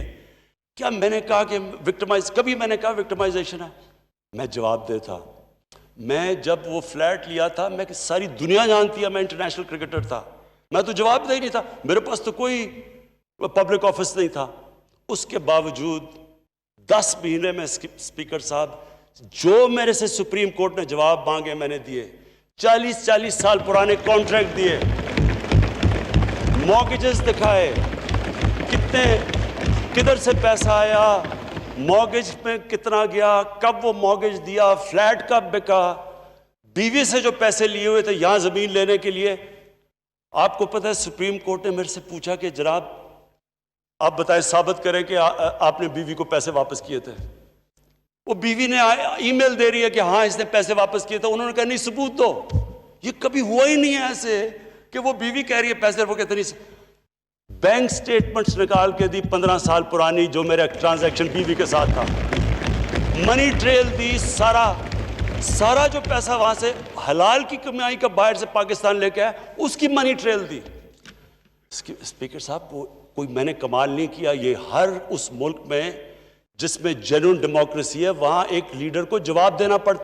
क्या मैंने कहा कि कभी मैंने कहा विक्टिमाइजेशन है? मैं जवाब देता, मैं जब वो फ्लैट लिया था, मैं सारी दुनिया जानती है मैं इंटरनेशनल क्रिकेटर था, मैं तो जवाब दे ही नहीं था, मेरे पास तो कोई पब्लिक ऑफिस नहीं था। उसके बावजूद 10 महीने में स्पीकर साहब जो मेरे से सुप्रीम कोर्ट ने जवाब मांगे मैंने दिए। 40-40 साल पुराने कॉन्ट्रैक्ट दिए, मॉर्गेजेस दिखाए, किधर से पैसा आया, मॉर्गेज में कितना गया, कब वो मॉर्गेज दिया, फ्लैट कब बिका, बीवी से जो पैसे लिए हुए थे यहां जमीन लेने के लिए। आपको पता है सुप्रीम कोर्ट ने मेरे से पूछा कि जनाब आप बताएं, साबित करें कि आपने बीवी को पैसे वापस किए थे। वो बीवी ने ईमेल दे रही है कि हाँ इसने पैसे वापस किए थे। उन्होंने कहा नहीं, सबूत दो। ये कभी हुआ ही नहीं है ऐसे कि वो बीवी कह रही है पैसे, वो कहते नहीं। बैंक स्टेटमेंट्स निकाल के दी 15 साल पुरानी, जो मेरा ट्रांजैक्शन बीवी के साथ था, मनी ट्रेल दी, सारा जो पैसा वहां से हलाल की कमाई का बाहर से पाकिस्तान लेके आया, उसकी मनी ट्रेल दी। स्पीकर साहब, कोई मैंने कमाल नहीं किया। ये हर उस मुल्क में जिसमें जेन्युइन डेमोक्रेसी है, वहां एक लीडर को जवाब देना पड़ता